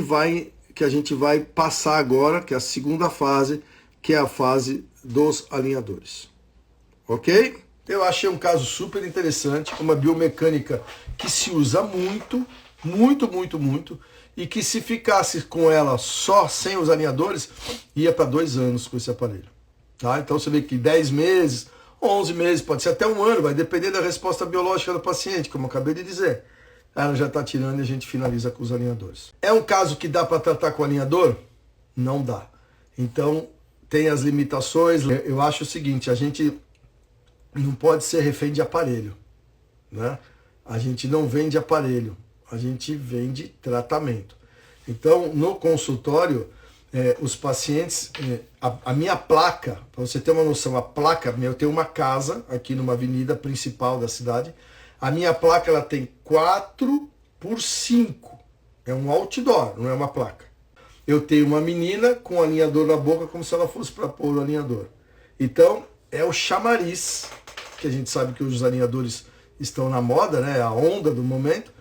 a gente vai passar agora, que é a segunda fase, que é a fase dos alinhadores. Ok? Eu achei um caso super interessante, uma biomecânica que se usa muito, e que se ficasse com ela só sem os alinhadores, ia para 2 anos com esse aparelho. Tá? Então você vê que 10 meses, 11 meses, pode ser até 1 ano, vai depender da resposta biológica do paciente, como eu acabei de dizer. Ela já está tirando e a gente finaliza com os alinhadores. É um caso que dá para tratar com alinhador? Não dá. Então tem as limitações. Eu acho o seguinte, a gente não pode ser refém de aparelho, né? A gente não vende aparelho, a gente vende tratamento. Então, no consultório, os pacientes, a minha placa, para você ter uma noção, a placa, eu tenho uma casa aqui numa avenida principal da cidade, a minha placa ela tem 4x5, é um outdoor, não é uma placa. Eu tenho uma menina com alinhador na boca como se ela fosse para pôr o alinhador. Então, é o chamariz, que a gente sabe que os alinhadores estão na moda, né? A onda do momento.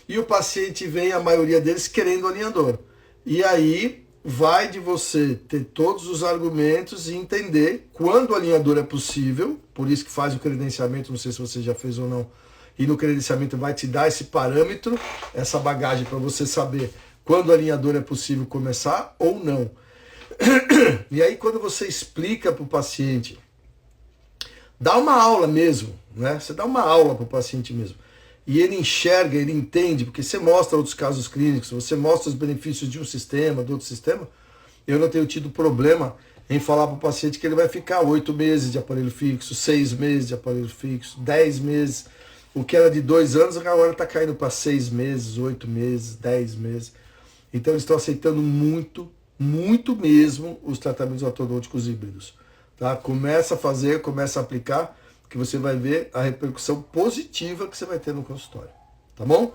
E o paciente vem, a maioria deles, querendo alinhador. E aí vai de você ter todos os argumentos e entender quando o alinhador é possível, por isso que faz o credenciamento, não sei se você já fez ou não, e no credenciamento vai te dar esse parâmetro, essa bagagem para você saber quando o alinhador é possível começar ou não. E aí quando você explica para o paciente, dá uma aula mesmo, né? Você dá uma aula para o paciente mesmo. E ele enxerga, ele entende, porque você mostra outros casos clínicos, você mostra os benefícios de um sistema, do outro sistema. Eu não tenho tido problema em falar para o paciente que ele vai ficar 8 meses de aparelho fixo, 6 meses de aparelho fixo, 10 meses. O que era de 2 anos, agora está caindo para 6 meses, 8 meses, 10 meses. Então eles estão aceitando muito mesmo os tratamentos ortodônticos híbridos. Tá? Começa a fazer, começa a aplicar, que você vai ver a repercussão positiva que você vai ter no consultório. Tá bom?